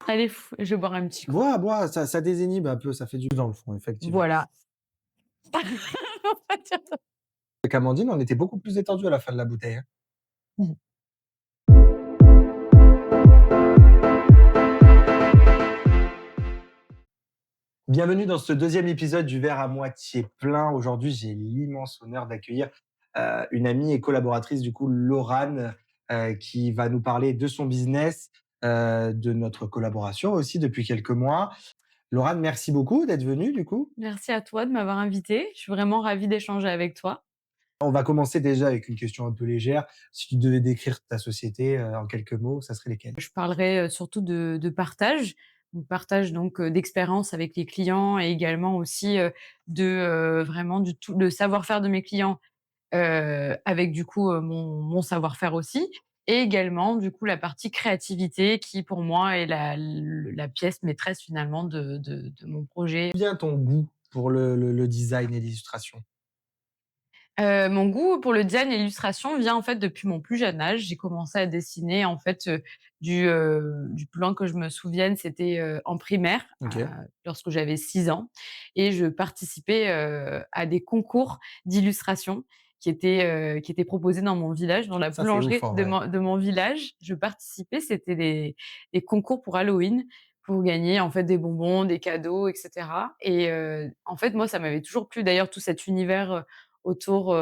Allez, je vais boire un petit coup. Bois, bois, ça désinhibe un peu, ça fait du bien dans le fond, effectivement. Voilà. Avec Amandine, on était beaucoup plus détendus à la fin de la bouteille, hein. Mmh. Bienvenue dans ce deuxième épisode du verre à moitié plein. Aujourd'hui, j'ai l'immense honneur d'accueillir, une amie et collaboratrice du coup, Laurane, qui va nous parler de son business, de notre collaboration aussi depuis quelques mois. Laurane, merci beaucoup d'être venue du coup. Merci à toi de m'avoir invitée. Je suis vraiment ravie d'échanger avec toi. On va commencer déjà avec une question un peu légère. Si tu devais décrire ta société, en quelques mots, ça serait lesquels? Je parlerai, surtout de partage. Donc partage donc, d'expérience avec les clients et également aussi, vraiment du tout le savoir-faire de mes clients, avec du coup, mon savoir-faire aussi et également du coup la partie créativité qui pour moi est la pièce maîtresse finalement de mon projet. D'où vient ton goût pour le design et l'illustration? Mon goût pour le design et l'illustration vient en fait depuis mon plus jeune âge. J'ai commencé à dessiner en fait, du plus loin que je me souvienne, c'était, en primaire, OK. lorsque j'avais 6 ans et je participais, à des concours d'illustration qui étaient proposés dans mon village, dans la Ça, c'est ouf boulangerie en de vrai. mon village. Je participais, c'était des concours pour Halloween, pour gagner en fait des bonbons, des cadeaux et cetera et en fait moi ça m'avait toujours plu d'ailleurs tout cet univers, autour,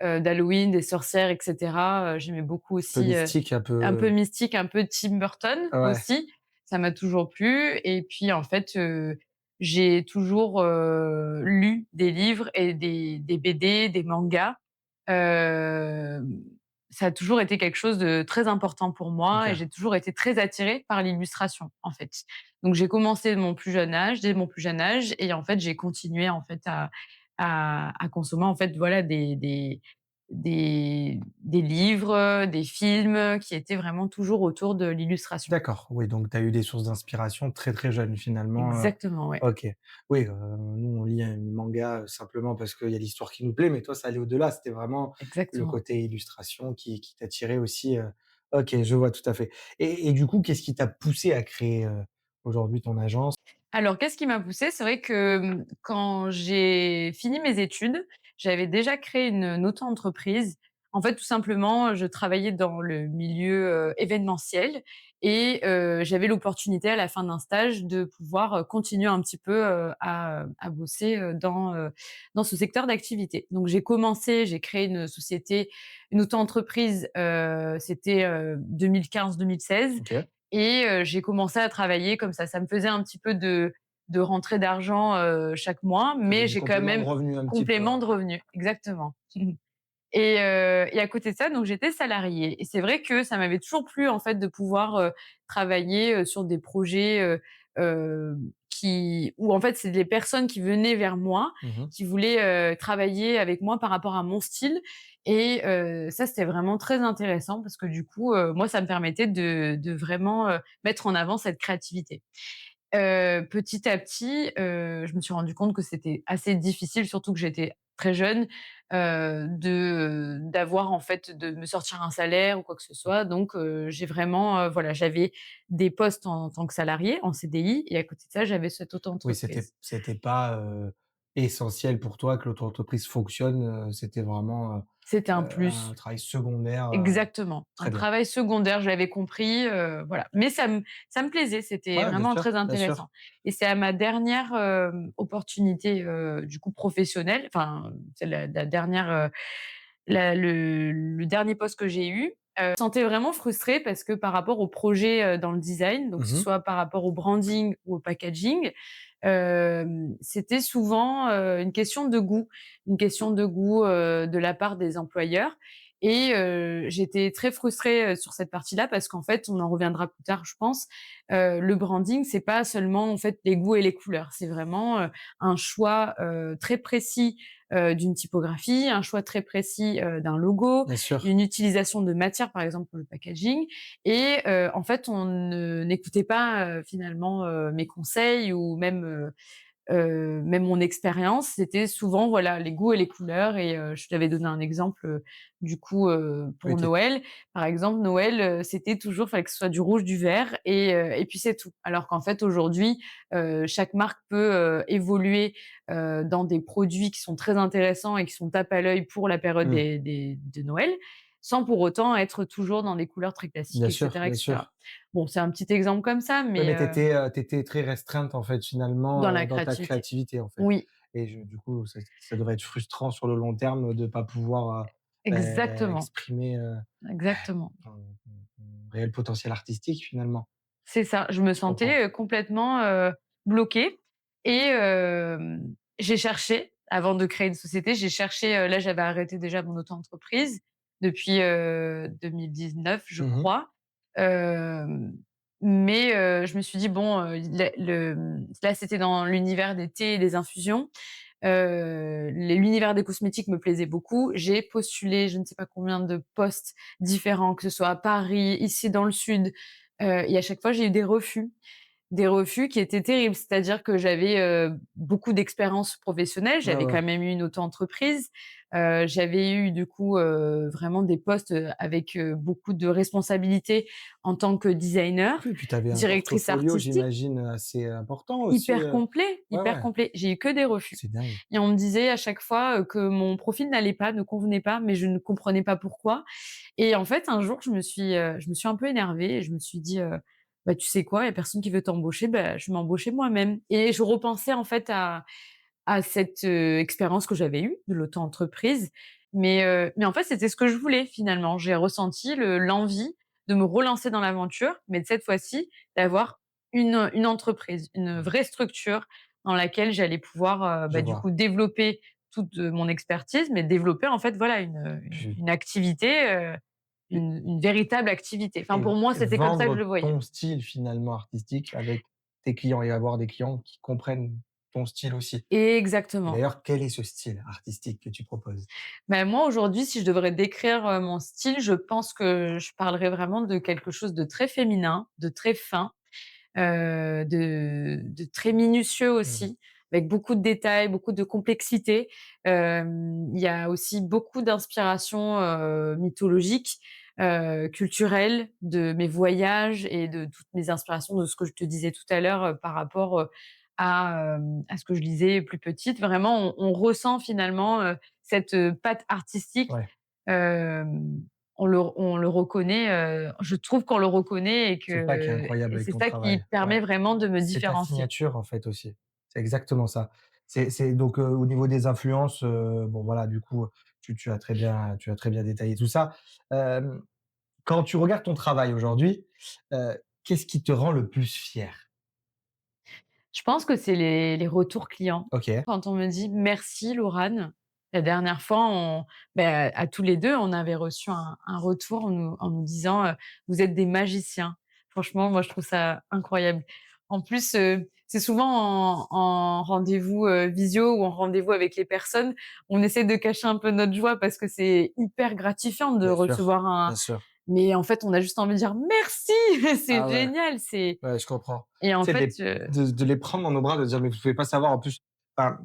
d'Halloween, des sorcières et cetera. J'aimais beaucoup Un peu aussi, mystique, un un peu peu mystique, un peu Tim Burton ouais. aussi. Ça m'a toujours plu et puis en fait, j'ai toujours, lu des livres et des BD, des mangas. Hem, Ça a toujours été quelque chose de très important pour moi et OK. j'ai toujours été très attirée par l'illustration, en fait. Donc j'ai commencé dès mon plus jeune âge et en fait, j'ai continué en fait à consommer en fait, voilà, des livres, des films qui étaient vraiment toujours autour de l'illustration. D'accord, oui, donc tu as eu des sources d'inspiration très, très jeune finalement, Exactement, ouais. OK. Oui, nous on lit un manga, simplement parce qu'il y a l'histoire qui nous plaît, mais toi ça allait au-delà, c'était vraiment le Exactement. côté illustration qui t'attirait aussi, OK, je vois tout à fait et du coup, qu'est-ce qui t'a poussé à créer, aujourd'hui ton agence? Alors, qu'est-ce qui m'a poussée? C'est vrai que, quand j'ai fini mes études, j'avais déjà créé une auto-entreprise. En fait, tout simplement, je travaillais dans le milieu, événementiel et j'avais l'opportunité à la fin d'un stage de pouvoir, continuer un petit peu, à bosser, dans ce secteur d'activité. Donc j'ai créé une société, une auto-entreprise, c'était, 2015-2016 OK, et j'ai commencé à travailler comme ça. Ça me faisait un petit peu de rentrée d'argent, chaque mois, ça fait mais du j'ai quand complément de même revenu un petit peu, complément ouais. de revenus, exactement. Et à côté de ça, donc j'étais salariée et c'est vrai que ça m'avait toujours plu, en fait, de pouvoir, travailler, sur des projets, qui où en fait, c'est des personnes qui venaient vers moi, Mmh. qui voulaient, travailler avec moi par rapport à mon style et ça, c'était vraiment très intéressant parce que du coup, moi, ça me permettait de vraiment, mettre en avant cette créativité. Petit à petit, je me suis rendu compte que c'était assez difficile, surtout que j'étais très jeune, d'avoir en fait de me sortir un salaire ou quoi que ce soit. Donc, j'ai vraiment, voilà, j'avais des postes en tant que salariée, en CDI et à côté de ça, j'avais cette Oui, c'était auto-entreprise. c'était pas, essentiel pour toi que l'auto-entreprise fonctionne, c'était vraiment, C'était un un plus. travail secondaire, Exactement, un très bien. travail secondaire, je l'avais compris, voilà. Mais ça me plaisait, c'était Ouais, vraiment très bien sûr. intéressant et c'est à ma dernière, opportunité, du coup professionnelle, enfin, c'est la dernière, le dernier poste que j'ai eu, je me sentais vraiment frustrée parce que par rapport au projet, dans le design, donc que ce Mmh. soit par rapport au branding ou au packaging, c'était souvent, une question de goût, de la part des employeurs et j'étais très frustrée, sur cette partie-là parce qu'en fait, on en reviendra plus tard, je pense, le branding, c'est pas seulement, en fait, les goûts et les couleurs. C'est vraiment, un choix, très précis, d'une typographie, un choix très précis, d'un logo, Bien sûr. une utilisation de matière, par exemple, pour le packaging et en fait, on ne n'écoutait pas, finalement, mes conseils ou même, même mon expérience, c'était souvent, voilà, les goûts et les couleurs et je t'avais donné un exemple, du coup, Oui, pour Noël. Par exemple, Noël, c'était toujours fallait que ce soit du rouge, du vert et puis c'est tout. Alors qu'en fait, aujourd'hui, chaque marque peut, évoluer, dans des produits qui sont très intéressants et qui sont tape à l'œil pour la période mmh, des de Noël, sans pour autant être toujours dans des couleurs très classiques bien et sûr, cetera et bien cetera. sûr. Bon, c'est un petit exemple comme ça, Oui, mais mais tu étais très restreinte, en fait, dans finalement, la dans ta créativité. créativité, en fait Oui, et du coup, ça devrait être frustrant sur le long terme de ne pas pouvoir, exactement, exprimer, exactement. ton réel potentiel artistique, finalement. C'est ça, je me Je comprends. sentais, complètement, bloquée et j'ai cherché, avant de créer une société, j'ai cherché, là, j'avais arrêté déjà mon auto-entreprise depuis, 2019, je Mmh. crois, hem, mais je me suis dit: «Bon, là, c'était dans l'univers des thés et des infusions». L'univers des cosmétiques me plaisait beaucoup. J'ai postulé je ne sais pas combien de postes différents, que ce soit à Paris, ici dans le sud, et à chaque fois, j'ai eu des refus. Des refus qui étaient terribles. C'est-à-dire que j'avais, beaucoup d'expérience professionnelle, Ouais, j'avais ouais, quand même eu une auto-entreprise, j'avais eu du coup, vraiment des postes, avec, beaucoup de responsabilités en tant que designer, oui, puis tu avais un directrice portfolio, artistique. j'imagine, assez important aussi, Hyper complet, ouais, hyper ouais, complet. J'ai eu que des refus c'est dingue. et on me disait à chaque fois, que mon profil n'allait pas, ne convenait pas, mais je ne comprenais pas pourquoi et en fait, un jour, je me suis un peu énervée et je me suis dit, «Bah, tu sais quoi? Il y a personne qui veut t'embaucher, bah, je vais m'embaucher moi-même» et je repensais en fait à cette, expérience que j'avais eue de l'auto-entreprise, mais en fait, c'était ce que je voulais finalement. J'ai ressenti l'envie de me relancer dans l'aventure, mais de cette fois-ci, d'avoir une entreprise, une Mmh, vraie structure dans laquelle j'allais pouvoir, je bah, du vois. coup développer toute, mon expertise, mais développer en fait, voilà, Puis une activité, et une véritable activité. Enfin, et pour moi, c'était comme ça que je vendre le voyais. ton style, finalement, artistique avec tes clients et avoir des clients qui comprennent ton style aussi. Et Exactement. d'ailleurs, quel est ce style artistique que tu proposes? Bah, moi, aujourd'hui, si je devrais décrire, mon style, je pense que je parlerais vraiment de quelque chose de très féminin, de très fin, de très minutieux Mmh. aussi, avec beaucoup de détails, beaucoup de complexité. Il y a aussi beaucoup d'inspiration, mythologique, culturelle, de mes voyages et de toutes mes inspirations, de ce que je te disais tout à l'heure, par rapport, à ce que je lisais plus petite. Vraiment, on ressent finalement, cette, patte artistique, Ouais, hem, on le reconnaît, je trouve qu'on le reconnaît c'est ça qui est incroyable et avec c'est ton ça qui travail. permet Ouais, vraiment de me c'est ta différencier. signature, en fait, aussi. C'est exactement ça. C'est donc, au niveau des influences, bon, voilà, du coup, tu as très bien détaillé tout ça. Hem, Quand tu regardes ton travail aujourd'hui, qu'est-ce qui te rend le plus fier? Je pense que c'est les retours clients. OK. Quand on me dit: «Merci Laurane». La dernière fois, à tous les 2, on avait reçu un retour en nous disant, «Vous êtes des magiciens». Franchement, moi, je trouve ça incroyable. En plus, c'est souvent en rendez-vous, visio ou en rendez-vous avec les personnes, on essaie de cacher un peu notre joie parce que c'est hyper gratifiant de Bien sûr, recevoir un bien sûr. mais en fait, on a juste envie de dire: «Merci!» C'est Ah ouais, génial, c'est ouais, je comprends. et en Tu sais, fait, de les prendre dans nos bras, de dire: «Mais vous pouvez pas savoir». En plus, enfin,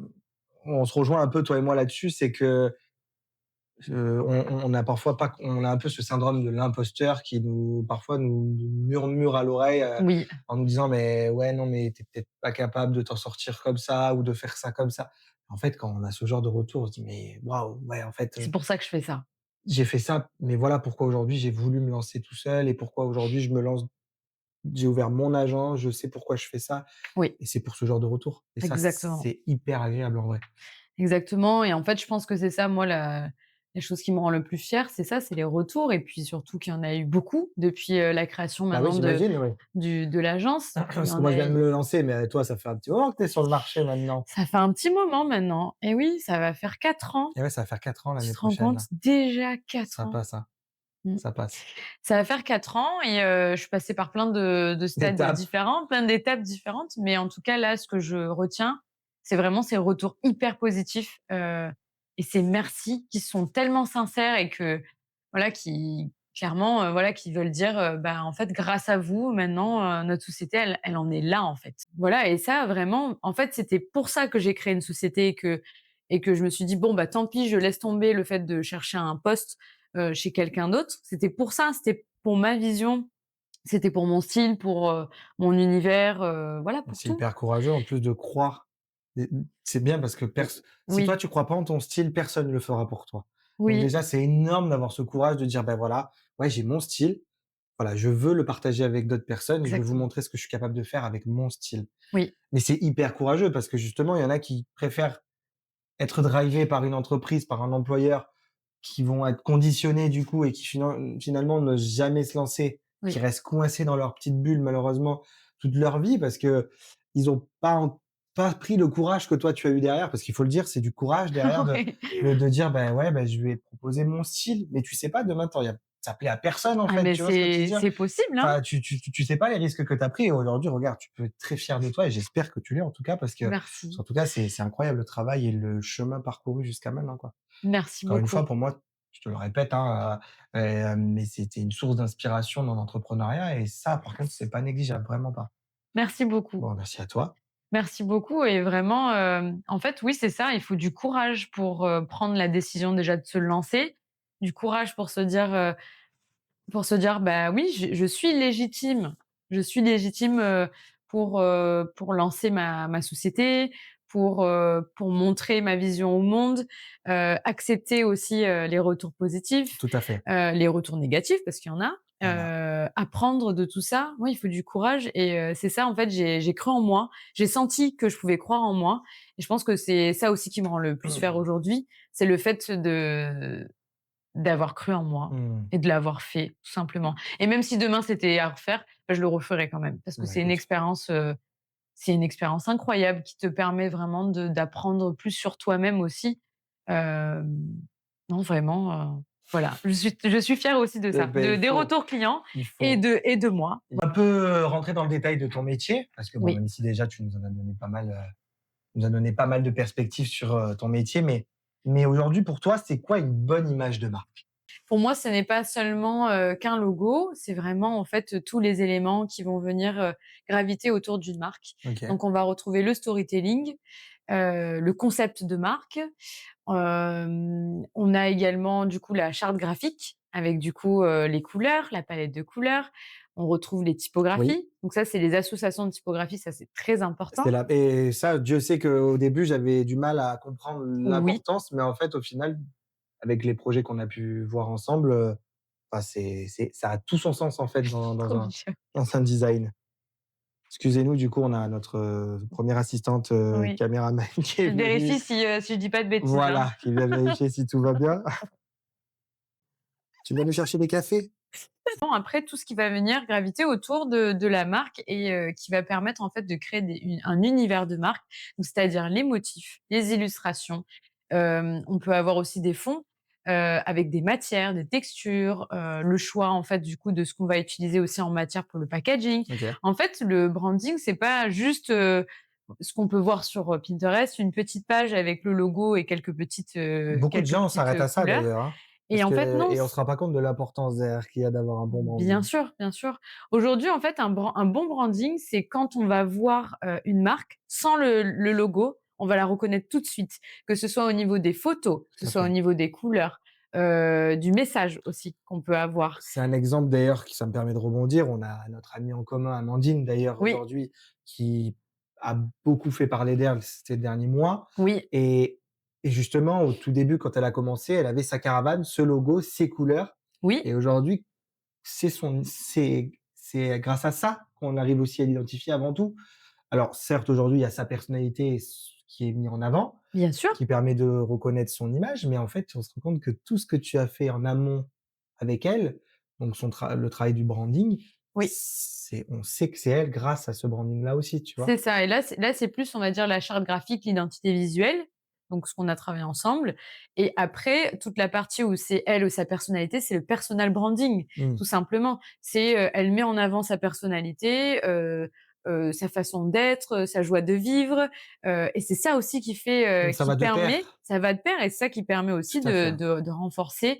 on se rejoint un peu toi et moi là-dessus, c'est que, on a parfois pas on a un peu ce syndrome de l'imposteur qui parfois nous murmure à l'oreille, oui. en nous disant: «Mais ouais, non, mais tu es peut-être pas capable de t'en sortir comme ça ou de faire ça comme ça». En fait, quand on a ce genre de retour, on se dit: «Mais waouh, ouais, en fait, C'est pour ça que je fais ça. j'ai fait ça, mais voilà pourquoi aujourd'hui j'ai voulu me lancer tout seul et pourquoi aujourd'hui je me lance, j'ai ouvert mon agence, je sais pourquoi je fais ça». Oui, Et c'est pour ce genre de retour et ça, exactement. c'est hyper agréable en vrai. Exactement et en fait, je pense que c'est ça, moi, la chose qui me rend le plus fière, c'est ça, c'est les retours et puis surtout qu'il y en a eu beaucoup depuis, la création Bah oui, maintenant j'imagine, oui. de l'agence. Il y Parce que en moi, je a viens de me le lancer, mais toi, ça fait un petit moment que tu es sur le marché maintenant. ça fait un petit moment maintenant et oui, ça va faire 4 ans. Et ouais, ça va faire 4 ans Tu l'année te rends prochaine compte? là. Déjà 4 Ça ans. passe, hein, Mmh. ça passe. Ça va faire 4 ans et je suis passée par plein de stades D'étapes. différents, plein d'étapes différentes, mais en tout cas, là, ce que je retiens, c'est vraiment ces retours hyper positifs, et ces merci qui sont tellement sincères et que voilà, clairement, voilà, qui veulent dire, bah, en fait, grâce à vous, maintenant, notre société, elle en est là, en fait. Voilà et ça, vraiment, en fait, c'était pour ça que j'ai créé une société et que je me suis dit: «Bon, bah, tant pis, je laisse tomber le fait de chercher un poste, chez quelqu'un d'autre». C'était pour ça, c'était pour ma vision, c'était pour mon style, pour, mon univers, voilà, pour C'est tout. hyper courageux en plus de croire et c'est bien parce que si toi Oui, tu crois pas en ton style, personne ne le fera pour toi. Donc oui, déjà, c'est énorme d'avoir ce courage de dire: «Ben voilà, ouais, j'ai mon style, voilà, je veux le partager avec d'autres personnes et je veux vous exactement. montrer ce que je suis capable de faire avec mon style». Oui. Mais c'est hyper courageux parce que justement, il y en a qui préfèrent être drivés par une entreprise, par un employeur, qui vont être conditionnés du coup et qui finalement n'osent jamais se lancer, qui Oui. restent coincés dans leur petite bulle malheureusement toute leur vie parce qu'ils ont pas pris le courage que toi tu as eu derrière. Parce qu'il faut le dire, c'est du courage derrière Oui. de dire: «Ben ouais, ben je vais proposer mon style». Mais tu sais pas demain ça plaît à personne en Ah fait, mais tu vois ce que je veux dire? c'est possible, hein. Enfin, tu sais pas les risques que tu as pris et aujourd'hui regarde, tu peux être très fier de toi et j'espère que tu l'es en tout cas parce Merci. qu'en tout cas c'est incroyable le travail et le chemin parcouru jusqu'à maintenant, quoi. Merci Encore une fois, beaucoup. pour moi, je te le répète, hein, mais c'était une source d'inspiration dans l'entrepreneuriat et ça, par contre, c'est pas négligeable, vraiment pas. Merci beaucoup. Bon, merci à toi. Merci beaucoup et vraiment, en fait, oui, c'est ça, il faut du courage pour, prendre la décision déjà de se lancer, du courage pour se dire: «Bah, oui, je suis légitime. Je suis légitime, pour lancer ma société, pour montrer ma vision au monde», accepter aussi, les retours positifs, Tout à fait. les retours négatifs parce qu'il y en a, Voilà. apprendre de tout ça. Oui, il faut du courage et c'est ça, en fait, j'ai cru en moi. J'ai senti que je pouvais croire en moi et je pense que c'est ça aussi qui me rend le plus fière Mmh. aujourd'hui, c'est le fait d'avoir cru en moi Mmh. et de l'avoir fait, tout simplement. Et même si demain c'était à refaire, bah, je le referais quand même parce que Bah, écoute, c'est une expérience incroyable qui te permet vraiment d'apprendre plus sur toi-même aussi. Hem, non vraiment, voilà, je suis fière aussi de ça, beh, des retours clients il et faut de moi. on va un peu, rentrer dans le détail de ton métier parce que bon, Oui. même si déjà tu nous en as donné pas mal, nous as donné pas mal de perspectives sur, ton métier, mais aujourd'hui pour toi, c'est quoi une bonne image de marque? Pour moi, ce n'est pas seulement, qu'un logo, c'est vraiment, en fait, tous les éléments qui vont venir, graviter autour d'une marque. OK. Donc on va retrouver le storytelling, le concept de marque. On a également, du coup, la charte graphique avec, du coup, les couleurs, la palette de couleurs. On retrouve les Oui. typographies. Donc ça, c'est les associations de typographies, ça, c'est très C'est important. la et ça, Dieu sait qu'au début, j'avais du mal à comprendre Oui, l'importance, mais en fait, au final, avec les projets qu'on a pu voir ensemble, enfin, ça a tout son sens, en fait, trop bien. dans un design. Excusez-nous, du coup, on a notre, 1re assistante, Oui. caméraman qui est Je venue, vérifie si je dis pas de bêtises, hein. voilà, qui vient vérifier si tout va bien. «Tu viens nous chercher des cafés?» Bon, après tout ce qui va venir graviter autour de la marque et qui va permettre en fait de créer un univers de marque, donc c'est-à-dire les motifs, les illustrations. On peut avoir aussi des fonds, avec des matières, des textures, le choix en fait du coup de ce qu'on va utiliser aussi en matière pour le packaging. OK. En fait, le branding, c'est pas juste, ce qu'on peut voir sur, Pinterest, une petite page avec le logo et Beaucoup de quelques gens petites, s'arrêtent à ça, couleurs d'ailleurs, hein, et en fait non. et on se rend pas compte de l'importance derrière qu'il y a d'avoir un bon Bien branding. sûr, bien sûr. Aujourd'hui, en fait, un bon branding, c'est quand on va voir, une marque sans le logo, on va la reconnaître tout de suite. Que ce soit au niveau des photos, que ce Tout à soit au fait. niveau des couleurs, du message aussi qu'on peut avoir. C'est un exemple d'ailleurs qui ça me permet de rebondir. On a notre amie en commun, Amandine, d'ailleurs, Oui, aujourd'hui, qui a beaucoup fait parler d'elle ces derniers mois oui, et justement, au tout début, quand elle a commencé, elle avait sa caravane, ce logo, ses couleurs oui, et aujourd'hui, c'est grâce à ça qu'on arrive aussi à l'identifier avant tout. Alors certes, aujourd'hui, il y a sa personnalité qui est mis en avant, bien sûr. qui permet de reconnaître son image, mais en fait, on se rend compte que tout ce que tu as fait en amont avec elle, donc le travail du branding, Oui. on sait que c'est elle grâce à ce branding-là aussi, tu vois? C'est ça et là, c'est plus, on va dire, la charte graphique, l'identité visuelle, donc ce qu'on a travaillé ensemble et après toute la partie où c'est elle, sa personnalité, c'est le personal branding, Mmh. tout simplement. C'est, elle met en avant sa personnalité, sa façon d'être, sa joie de vivre, et c'est ça aussi qui fait, Donc ça qui va de permet pair. ça va de pair et c'est ça qui permet aussi Tout à fait. de renforcer,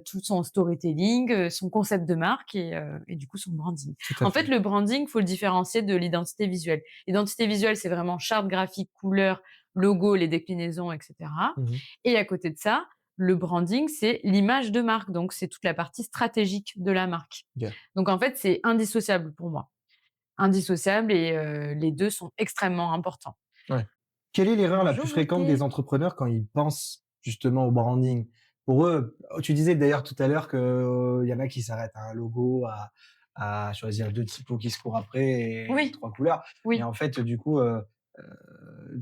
tout son storytelling, son concept de marque et du coup son branding. Tout à En fait, fait. le branding, faut le différencier de l'identité visuelle. L'identité visuelle, c'est vraiment charte graphique, couleur, logo, les déclinaisons et cetera, Mmh. et à côté de ça, le branding, c'est l'image de marque, donc c'est toute la partie stratégique de la marque. OK. Donc en fait, c'est indissociable pour moi. Indissociable et les 2 sont extrêmement importants. Ouais. Quelle est l'erreur la plus Bonjour fréquente des beauté. entrepreneurs quand ils pensent justement au branding? Pour eux, tu disais d'ailleurs tout à l'heure qu'il y en a qui s'arrêtent à un logo, à choisir 2 typos qui se courent après et Oui, 3 couleurs. Mais oui. en fait, du coup,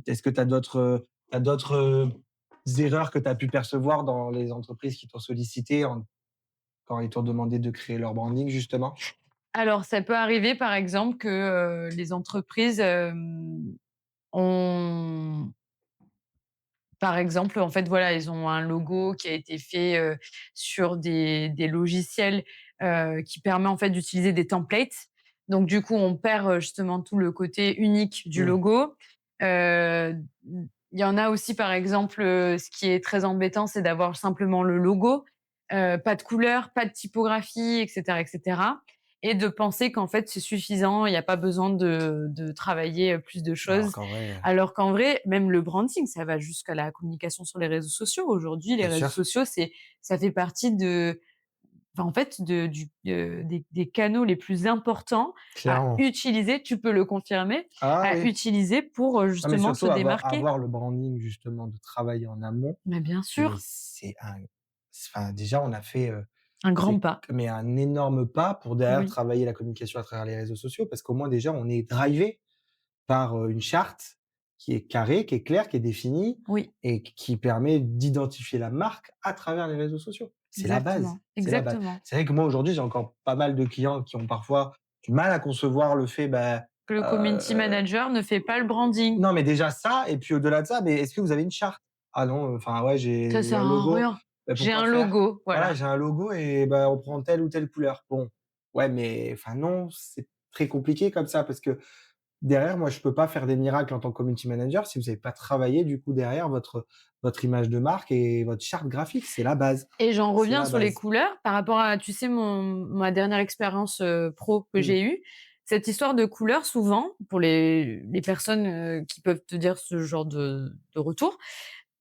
est-ce que tu as d'autres, erreurs que tu as pu percevoir dans les entreprises qui t'ont sollicité quand ils t'ont demandé de créer leur branding justement? Alors ça peut arriver par exemple que, les entreprises, ont par exemple, en fait, voilà, ils ont un logo qui a été fait, sur des logiciels, qui permet en fait d'utiliser des templates. Donc du coup, on perd, justement tout le côté unique du Mmh. logo. Heu, il y en a aussi, par exemple, ce qui est très embêtant, c'est d'avoir simplement le logo, pas de couleur, pas de typographie et cetera et de penser qu'en fait, c'est suffisant, il y a pas besoin de travailler, plus de Alors choses. qu'en vrai, Alors qu'en vrai, même le branding, ça va jusqu'à la communication sur les réseaux sociaux. Aujourd'hui, les bien réseaux sûr, sociaux, ça fait partie de enfin, en fait, des canaux les plus importants à clairement. utiliser, tu peux le confirmer, Ah à oui. utiliser pour, Non, mais justement se surtout démarquer. avoir le branding justement, de travailler en amont, Mais bien mais sûr, enfin déjà on a fait, un grand pas. mais un énorme pas pour derrière Oui, travailler la communication à travers les réseaux sociaux parce qu'au moins déjà on est drivé par, une charte qui est carrée, qui est claire, qui est définie oui, et qui permet d'identifier la marque à travers les réseaux sociaux. C'est la base, exactement, c'est la base. exactement. C'est vrai que moi aujourd'hui, j'ai encore pas mal de clients qui ont parfois du mal à concevoir le fait, Que le community heu manager ne fait pas le branding. non, mais déjà ça et puis au-delà de ça, mais est-ce que vous avez une charte? Ah non, enfin ouais, Ça j'ai sert un à logo. rien. Bah, J'ai pourquoi un faire? logo, Voilà, voilà. j'ai un logo et bah, on prend telle ou telle couleur. Bon, ouais, mais enfin non, c'est très compliqué comme ça parce que derrière, moi, je peux pas faire des miracles en tant que community manager si vous avez pas travaillé du coup derrière votre image de marque et votre charte graphique. C'est la base. Et j'en C'est reviens la sur les base. couleurs par rapport à, tu sais, ma dernière expérience, pro que Mmh. j'ai eue. Cette histoire de couleurs, souvent, pour les personnes, qui peuvent te dire ce genre de retour,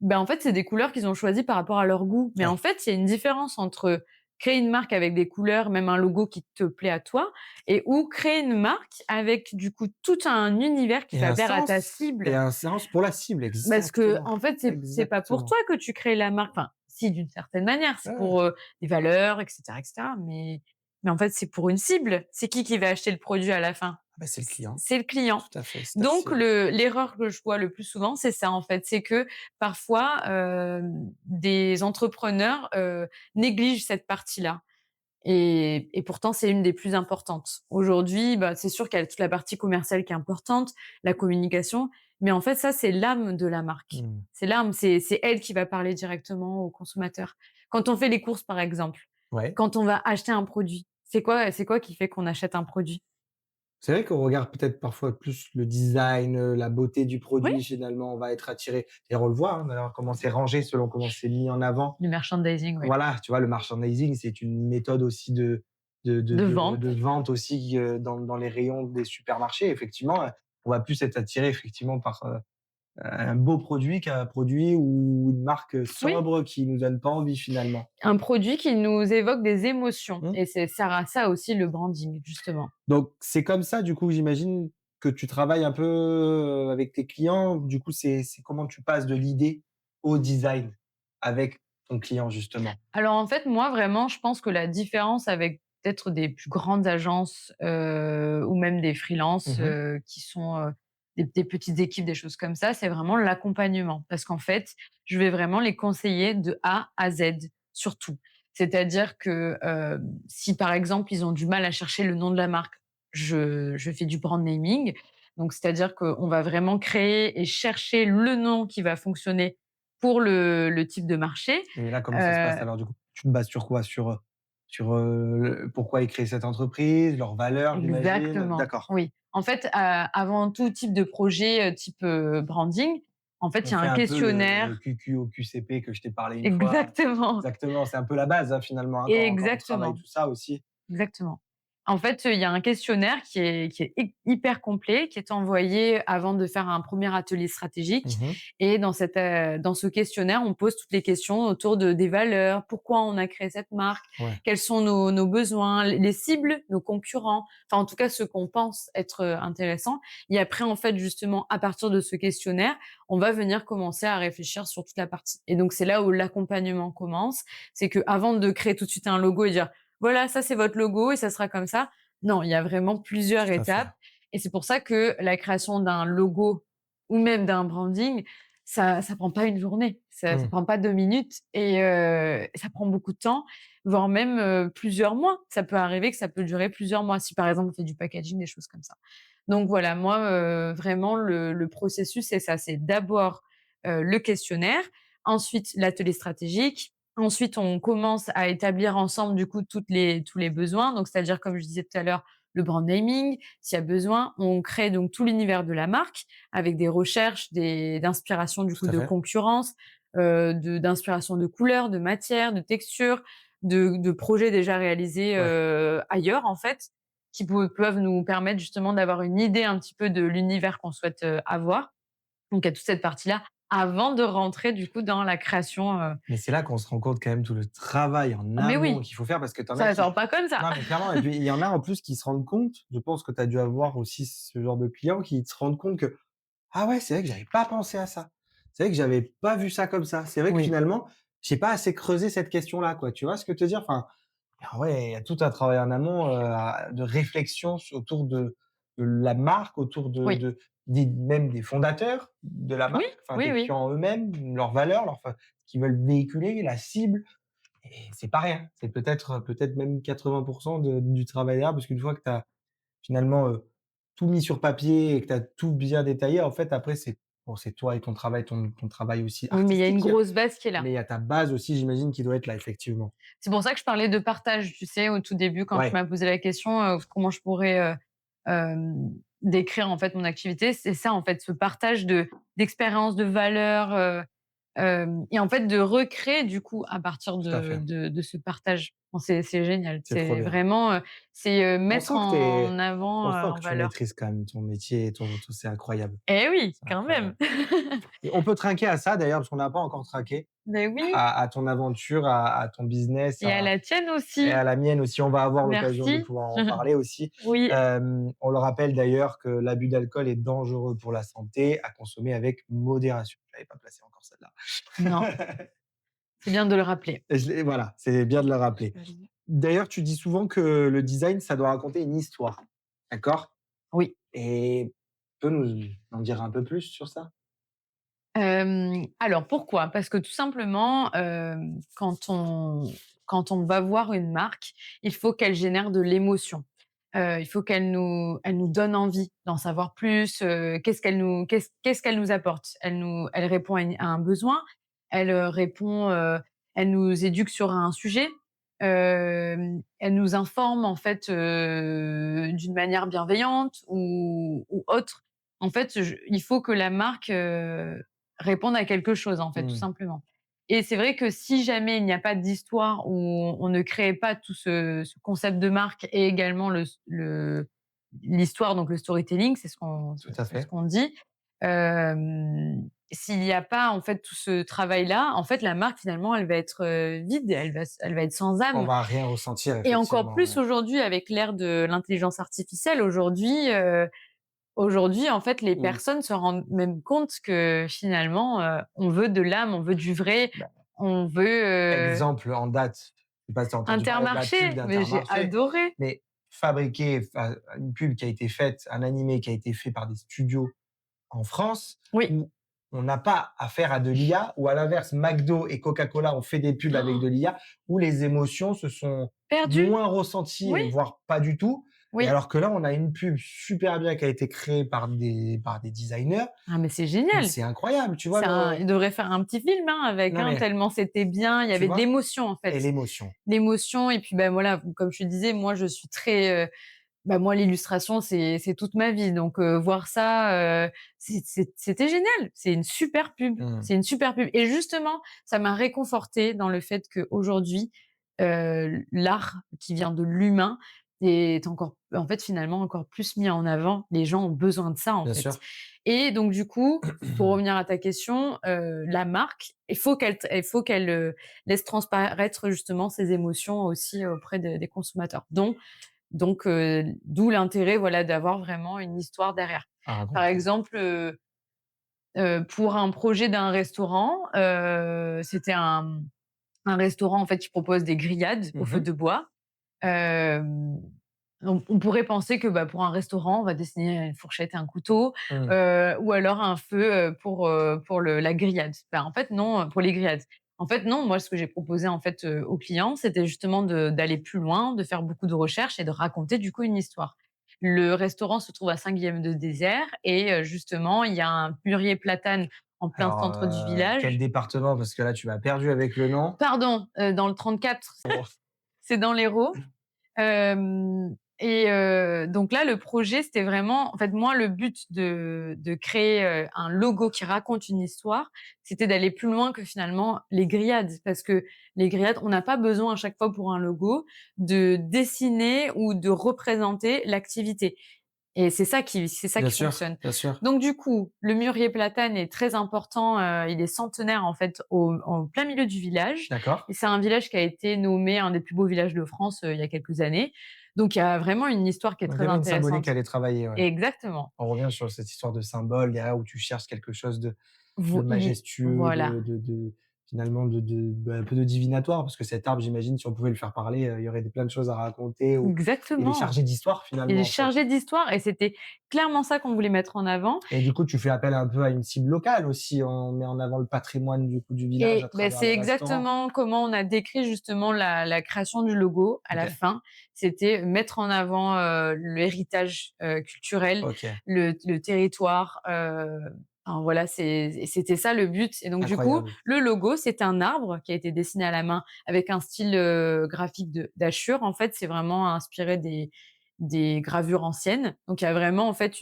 ben, en fait, c'est des couleurs qu'ils ont choisies par rapport à leur goût. Mais en Ouais. fait, il y a une différence entre créer une marque avec des couleurs, même un logo qui te plaît à toi et ou créer une marque avec, du coup, tout un univers qui va plaire à ta Et cible. un sens pour la cible, Parce que exactement, en fait, c'est pas pour exactement. toi que tu crées la marque. Enfin, si, d'une certaine manière, c'est Ouais, ouais. pour, des valeurs et cetera, mais en fait, c'est pour une cible. C'est qui va acheter le produit à la fin? Ah bah, c'est le client. C'est le client. Tout à fait, c'est ta Donc cible. l'erreur que je vois le plus souvent, c'est ça, en fait. C'est que parfois, des entrepreneurs, négligent cette partie-là. Et pourtant, c'est une des plus importantes. Aujourd'hui, bah, c'est sûr qu'il y a toute la partie commerciale qui est importante, la communication, mais en fait, ça, c'est l'âme de la marque. Mmh. C'est l'âme, c'est elle qui va parler directement au consommateur. Quand on fait les courses, par exemple, Ouais. quand on va acheter un produit, c'est quoi qui fait qu'on achète un produit? C'est vrai qu'on regarde peut-être parfois plus le design, la beauté du Oui, produit, finalement, on va être attiré et on le voit, hein, d'ailleurs, comment c'est rangé selon comment c'est mis en avant. du merchandising, oui. Voilà, tu vois, le merchandising, c'est une méthode aussi De vente. de vente aussi, dans les rayons des supermarchés. Effectivement, on va plus être attiré effectivement par, un beau produit qu'un produit ou une marque Oui, sobre qui nous donne pas envie finalement. un produit qui nous évoque des émotions Mmh. et c'est ça aussi le branding, justement. Donc c'est comme ça du coup, j'imagine que tu travailles un peu, avec tes clients. Du coup, c'est comment tu passes de l'idée au design avec ton client justement? Alors en fait, moi vraiment, je pense que la différence avec peut-être des plus grandes agences, ou même des freelances, Mmh. qui sont, des petites équipes, des choses comme ça, c'est vraiment l'accompagnement. Parce qu'en fait, je vais vraiment les conseiller de A à Z sur tout. C'est-à-dire que, si par exemple, ils ont du mal à chercher le nom de la marque, je fais du brand naming. Donc c'est-à-dire qu'on va vraiment créer et chercher le nom qui va fonctionner pour le type de marché. Et là, comment ça se passe Heu alors du coup? Tu te bases sur quoi? sur, pourquoi ils créent cette entreprise, leurs valeurs, j'imagine? Exactement, D'accord. oui. En fait, avant tout type de projet, type, branding, en fait, il On y a fait un un peu le questionnaire. QQ au QCP que je t'ai parlé une fois. Exactement, Exactement, c'est un peu la base, hein, finalement, hein, quand on travaille exactement. tout ça aussi. Exactement. En fait, il y a un questionnaire qui est hyper complet, qui est envoyé avant de faire un premier atelier stratégique Mmh. et dans ce questionnaire, on pose toutes les questions autour de des valeurs, pourquoi on a créé cette marque, Ouais, quels sont nos besoins, les cibles, nos concurrents, enfin, en tout cas, ceux qu'on pense être, intéressants et après, en fait, justement, à partir de ce questionnaire, on va venir commencer à réfléchir sur toute la partie et donc c'est là où l'accompagnement commence. C'est qu'avant de créer tout de suite un logo et dire: voilà, ça c'est votre logo et ça sera comme ça. Non, il y a vraiment plusieurs tout à fait. étapes et c'est pour ça que la création d'un logo ou même d'un branding, ça prend pas une journée, ça Mmh. prend pas 2 minutes et ça prend beaucoup de temps, voire même, plusieurs mois. Ça peut arriver que ça peut durer plusieurs mois si, par exemple, on fait du packaging, des choses comme ça. Donc voilà, moi, vraiment le processus, c'est ça, c'est d'abord, le questionnaire, ensuite l'atelier stratégique. Ensuite, on commence à établir ensemble, du coup, tous les besoins. Donc, c'est-à-dire, comme je disais tout à l'heure, le brand naming, s'il y a besoin. On crée donc tout l'univers de la marque avec des recherches, d'inspiration, du coup, Tout à de fait. concurrence, d'inspiration de couleurs, de matières, de textures, de projets déjà réalisés, Ouais. ailleurs, en fait, qui peuvent nous permettre justement d'avoir une idée un petit peu de l'univers qu'on souhaite, avoir. Donc, il y a toute cette partie-là avant de rentrer, du coup, dans la création, Mais c'est là qu'on se rend compte quand même tout le travail en ah mais amont oui, qu'il faut faire parce que tu en as ça qui sort pas comme ça. non, mais clairement et puis il y en a en plus qui se rendent compte, je pense que tu as dû avoir aussi ce genre de clients qui se rendent compte que: «Ah ouais, c'est vrai que j'avais pas pensé à ça. C'est vrai que j'avais pas vu ça comme ça. C'est vrai que Oui, finalement, j'ai pas assez creusé cette question-là, quoi». Tu vois ce que je veux te dire? Enfin, ah ouais, il y a tout un travail en amont, de réflexion autour de la marque, autour oui, même des fondateurs de la oui, marque, enfin oui, des oui. clients eux-mêmes, leurs valeurs, ce qu'ils veulent véhiculer, la cible et c'est pas rien. C'est peut-être même 80 du travail derrière parce qu'une fois que tu as finalement, tout mis sur papier et que tu as tout bien détaillé, en fait, après c'est bon, c'est toi et ton travail, ton travail aussi Oui, mais il y a une artistique, grosse base qui est mais là. il y a ta base aussi, j'imagine, qui doit être là, effectivement. C'est pour ça que je parlais de partage, tu sais, au tout début quand tu Ouais, m'as posé la question, comment je pourrais, décrire en fait mon activité. C'est ça en fait, ce partage d'expériences, de valeurs, et en fait de recréer du coup à partir tout à fait. de ce partage. Bon c'est génial. C'est trop C'est bien. vraiment, On mettre sent que en avant, on sent en que tu valeur. maîtrises quand même ton métier et ton tout c'est incroyable, Eh oui, c'est quand même. incroyable et on peut trinquer à ça d'ailleurs, parce qu'on n'a pas encore trinqué, Mais oui, à ton aventure, à ton business, et à la tienne et aussi. à la mienne aussi. On va avoir l'occasion de Merci. pouvoir en parler aussi. Oui. On le rappelle d'ailleurs que l'abus d'alcool est dangereux pour la santé, à consommer avec modération. Je l'avais pas placé encore Non, celle-là. c'est bien de le rappeler. Et voilà, c'est bien de le rappeler. D'ailleurs, tu dis souvent que le design, ça doit raconter une histoire, d'accord? Oui. Et tu peux nous en dire un peu plus sur ça? Alors pourquoi? Parce que tout simplement, quand on va voir une marque, il faut qu'elle génère de l'émotion. Il faut elle nous donne envie d'en savoir plus, qu'est-ce qu'elle nous apporte? Elle répond à un besoin, elle, répond, elle nous éduque sur un sujet, elle nous informe en fait, d'une manière bienveillante ou autre. En fait, il faut que la marque, répondre à quelque chose, en fait, tout Mmh. simplement. Et c'est vrai que si jamais il n'y a pas d'histoire où on ne crée pas tout ce concept de marque et également l'histoire, donc le storytelling, Tout à c'est ce fait. qu'on dit. S'il n'y a pas, en fait, tout ce travail-là, en fait, la marque, finalement, elle va être, vide, elle va être sans On âme. va rien ressentir Et encore effectivement, plus ouais. aujourd'hui avec l'ère de l'intelligence artificielle, aujourd'hui, en fait, les Mmh. personnes se rendent même compte que finalement, on veut de l'âme, on veut du vrai, Bah, on veut, exemple en date, je sais pas si tu as entendu parler de la pub Intermarché, mais j'ai d'Intermarché, adoré. mais fabriquer une pub qui a été faite, un animé qui a été fait par des studios en France, Oui. où on n'a pas affaire à de l'IA, ou à l'inverse, McDo et Coca-Cola ont fait des pubs avec de l'IA, où les émotions se sont Perdu? moins ressenties, Oui, voire pas du tout. et Oui. alors que là, on a une pub super bien qui a été créée par des designers, Ah mais c'est mais génial! c'est incroyable, tu vois C'est un le il devrait faire un petit film, hein, avec, non hein, mais tellement c'était bien. Il y tu avait de vois? l'émotion, en Et fait. l'émotion. L'émotion et puis, ben, voilà, comme je te disais, moi, je suis très, bah, moi, l'illustration, c'est toute ma vie donc voir ça, c'était génial. C'est une super pub. Mmh. C'est une super pub et justement, ça m'a réconfortée dans le fait qu'aujourd'hui, l'art qui vient de l'humain est encore en fait, finalement, encore plus mis en avant. Les gens ont besoin de ça, en Bien fait sûr. et donc du coup, pour revenir à ta question, la marque, il faut qu'elle laisse transparaître justement ses émotions aussi auprès des consommateurs. Donc d'où l'intérêt, voilà, d'avoir vraiment une histoire derrière. À Par raconter. exemple, pour un projet d'un restaurant, c'était un restaurant, en fait, qui propose des grillades au feu Mmh. de bois. Hem, on pourrait penser que, bah, pour un restaurant, on va dessiner une fourchette et un couteau, Mmh. ou alors un feu, pour la grillade. Bah, en fait, non, pour les grillades. En fait, non, moi, ce que j'ai proposé, en fait, aux clients, c'était justement d'aller plus loin, de faire beaucoup de recherches et de raconter, du coup, une histoire. Le restaurant se trouve à Saint-Guillaume-de-Désert et justement, il y a un mûrier platane en plein Alors, centre du quel village. département? Parce que là, tu m'as perdu avec le nom. Pardon, dans le 34, Oh. c'est dans l'Hérault. Donc là, le projet, c'était vraiment en fait, moi, le but de créer, un logo qui raconte une histoire, c'était d'aller plus loin que finalement les grillades. Parce que les grillades, on n'a pas besoin à chaque fois pour un logo de dessiner ou de représenter l'activité. Et c'est ça Bien qui sûr, fonctionne. bien sûr. Donc du coup, le mûrier platane est très important, il est centenaire en fait au en plein milieu du village D'accord. et c'est un village qui a été nommé un des plus beaux villages de France, il y a quelques années. Donc il y a vraiment une histoire qui est Donc il y très avait une symbolique à intéressante. aller travailler, ouais. Exactement. On revient sur cette histoire de symbole derrière où tu cherches quelque chose de Vo i majestueux, voilà, finalement bah, un peu de divinatoire parce que cet arbre, j'imagine, si on pouvait le faire parler, il y aurait des plein de choses à raconter ou il est exactement. chargé d'histoire Il finalement, est en fait. chargé d'histoire et c'était clairement ça qu'on voulait mettre en avant. Et du coup, tu fais appel un peu à une cible locale aussi, on met en avant le patrimoine du coup du village à Et beh, travers c'est le restaurant. exactement comment on a décrit justement la création du logo à la OK, fin. C'était mettre en avant, l'héritage, culturel, OK, le territoire, enfin voilà, c'était ça le but et donc du coup, incroyable. le logo, c'est un arbre qui a été dessiné à la main avec un style, graphique d'Aschur. En fait, c'est vraiment inspiré des gravures anciennes. Donc il y a vraiment en fait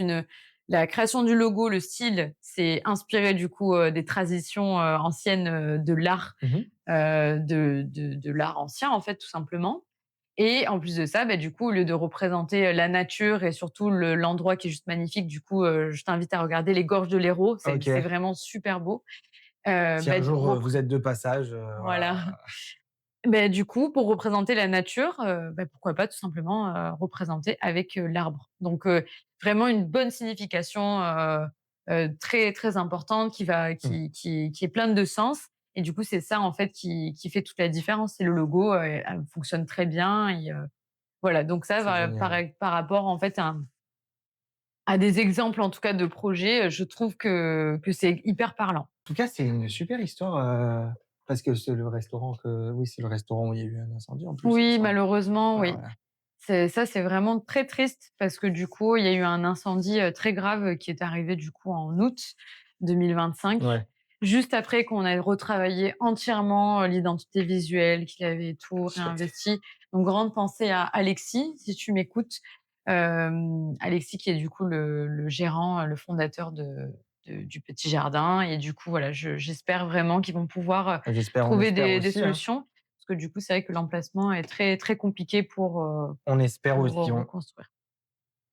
la création du logo, le style, c'est inspiré du coup, des traditions, anciennes, de l'art, Mmh. de l'art ancien en fait, tout simplement et en plus de ça, bah, du coup, au lieu de représenter, la nature et surtout l'endroit qui est juste magnifique, du coup, je t'invite à regarder les gorges de l'Hérault, c'est OK. vraiment super beau. Si Bah, un jour, repr vous êtes de passage, voilà. voilà. Beh, du coup, pour représenter la nature, bah, pourquoi pas tout simplement, représenter avec, l'arbre. Donc vraiment une bonne signification, très, très importante Mmh, qui est pleine de sens et du coup, c'est ça en fait qui fait toute la différence. C'est le logo, fonctionne très bien et voilà, donc ça c'est va génial. par rapport en fait à des exemples en tout cas de projets, je trouve que c'est hyper parlant. En tout cas, c'est une super histoire, parce que c'est le restaurant c'est le restaurant où il y a eu un incendie en plus, il me Oui, semble. malheureusement, Ouais, oui. voilà. C'est vraiment très triste parce que du coup, il y a eu un incendie, très grave, qui est arrivé du coup en août 2025, Ouais, juste après qu'on ait retravaillé entièrement, l'identité visuelle, qu'il avait tout shit. réinvesti. Donc grande pensée à Alexis, si tu m'écoutes. Alexis qui est du coup le gérant, le fondateur du petit jardin et du coup voilà, j'espère vraiment qu'ils vont pouvoir, J'espère, on trouver espère des aussi, hein. solutions. Parce que du coup, c'est vrai que l'emplacement est très, très compliqué On espère pour aussi. reconstruire.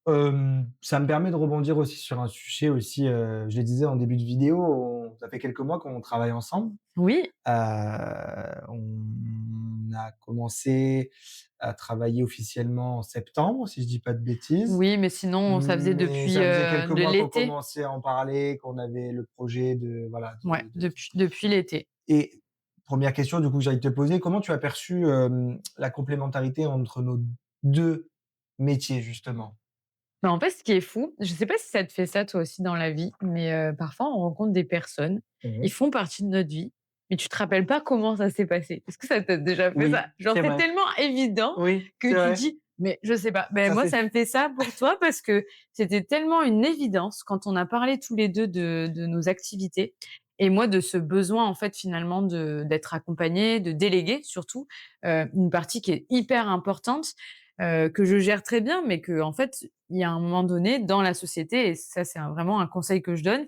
Ça me permet de rebondir aussi sur un sujet aussi, je le disais en début de vidéo, ça fait quelques mois qu'on travaille ensemble. Oui, On a commencé à travailler officiellement en septembre, si je dis pas de bêtises. oui, mais sinon, ça faisait Mais depuis, ça faisait quelques de mois qu'on l'été. commençait à en parler, qu'on avait le projet de voilà, Ouais, de depuis l'été. et première question du coup que j'allais te poser, comment tu as perçu, la complémentarité entre nos 2 métiers justement? Mais en fait, ce qui est fou, je sais pas si ça te fait ça toi aussi dans la vie, mais parfois on rencontre des personnes, Mmh ils mh. font partie de notre vie, mais tu te rappelles pas comment ça s'est passé. Est-ce que ça t'a déjà fait ça? Oui, Genre, c'est c'est vrai. tellement évident Oui, que c'est tu vrai. dis: Mais je sais pas. Ben Ça moi, c'est ça me fait ça pour toi parce que c'était tellement une évidence quand on a parlé tous les 2 de nos activités et moi de ce besoin, en fait, finalement d'être accompagnée, de déléguer surtout, une partie qui est hyper importante, que je gère très bien, mais que en fait, il y a un moment donné dans la société et ça, c'est vraiment un conseil que je donne,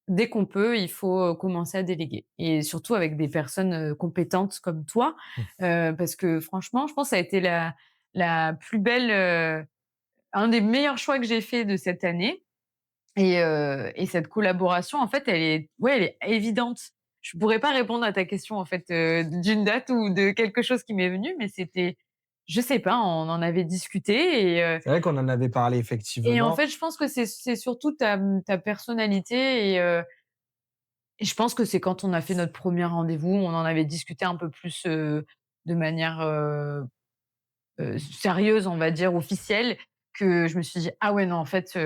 dès qu'on peut, il faut, commencer à déléguer et surtout avec des personnes, compétentes comme toi, Mmh. parce que franchement, je pense que ça a été la plus belle, un des meilleurs choix que j'ai fait de cette année et cette collaboration, en fait, elle est évidente. Je pourrais pas répondre à ta question, en fait, d'une date ou de quelque chose qui m'est venu, mais c'était je sais pas, on en avait discuté C'est vrai qu'on en avait parlé et en effectivement. fait, je pense que c'est surtout ta personnalité et je pense que c'est quand on a fait notre premier rendez-vous, on en avait discuté un peu plus, de manière, sérieuse, on va dire, officielle, que je me suis dit: «Ah ouais, non, en fait,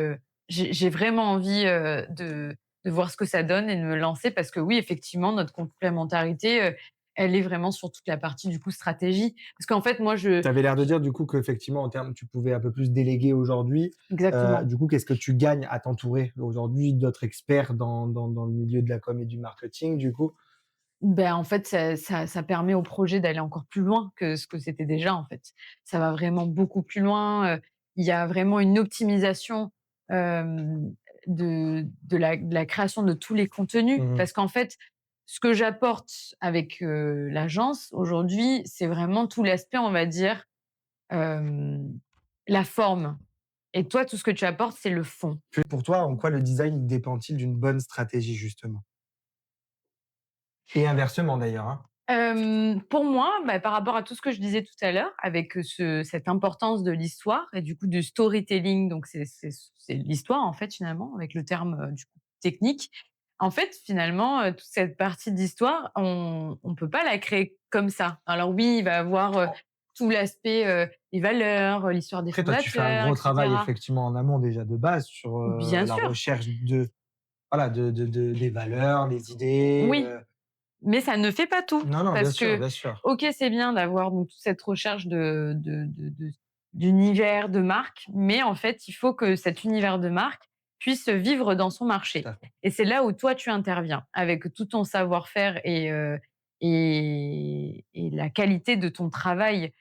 j'ai vraiment envie, de voir ce que ça donne et de me lancer» parce que oui, effectivement, notre complémentarité, elle est vraiment sur toute la partie, du coup, stratégie. Parce qu'en fait, moi, Tu avais l'air de dire du coup qu'effectivement en termes tu pouvais un peu plus déléguer aujourd'hui. exactement. Du coup, qu'est-ce que tu gagnes à t'entourer aujourd'hui d'autres experts dans le milieu de la com et du marketing du coup? Ben, en fait, ça permet au projet d'aller encore plus loin que ce que c'était déjà, en fait. Ça va vraiment beaucoup plus loin, il y a vraiment une optimisation, de la création de tous les contenus. Mmh. Parce qu'en fait, ce que j'apporte avec, l'agence aujourd'hui, c'est vraiment tout l'aspect, on va dire, hem, la forme et toi, tout ce que tu apportes, c'est le fond. Pour toi, en quoi le design dépend-il d'une bonne stratégie justement? Et inversement d'ailleurs, hein? Pour moi, bah, par rapport à tout ce que je disais tout à l'heure, avec, cette importance de l'histoire et du coup du storytelling, donc c'est l'histoire en fait finalement avec le terme, du coup technique. En fait, finalement, toute cette partie d'histoire, on peut pas la créer comme ça. Alors oui, il va avoir, tout l'aspect, les valeurs, l'histoire des Après toi, tu fais un fondateurs et gros travail cetera. effectivement en amont déjà de base sur, Bien la sûr, recherche de voilà, de des valeurs, des idées, oui. Mais ça ne fait pas tout. non, non, bien Parce sûr, que, bien sûr. OK, c'est bien d'avoir donc toute cette recherche d'univers, de marque, mais en fait, il faut que cet univers de marque puisse vivre dans son Tout marché. à fait. Et c'est là où toi, tu interviens avec tout ton savoir-faire et la qualité de ton travail,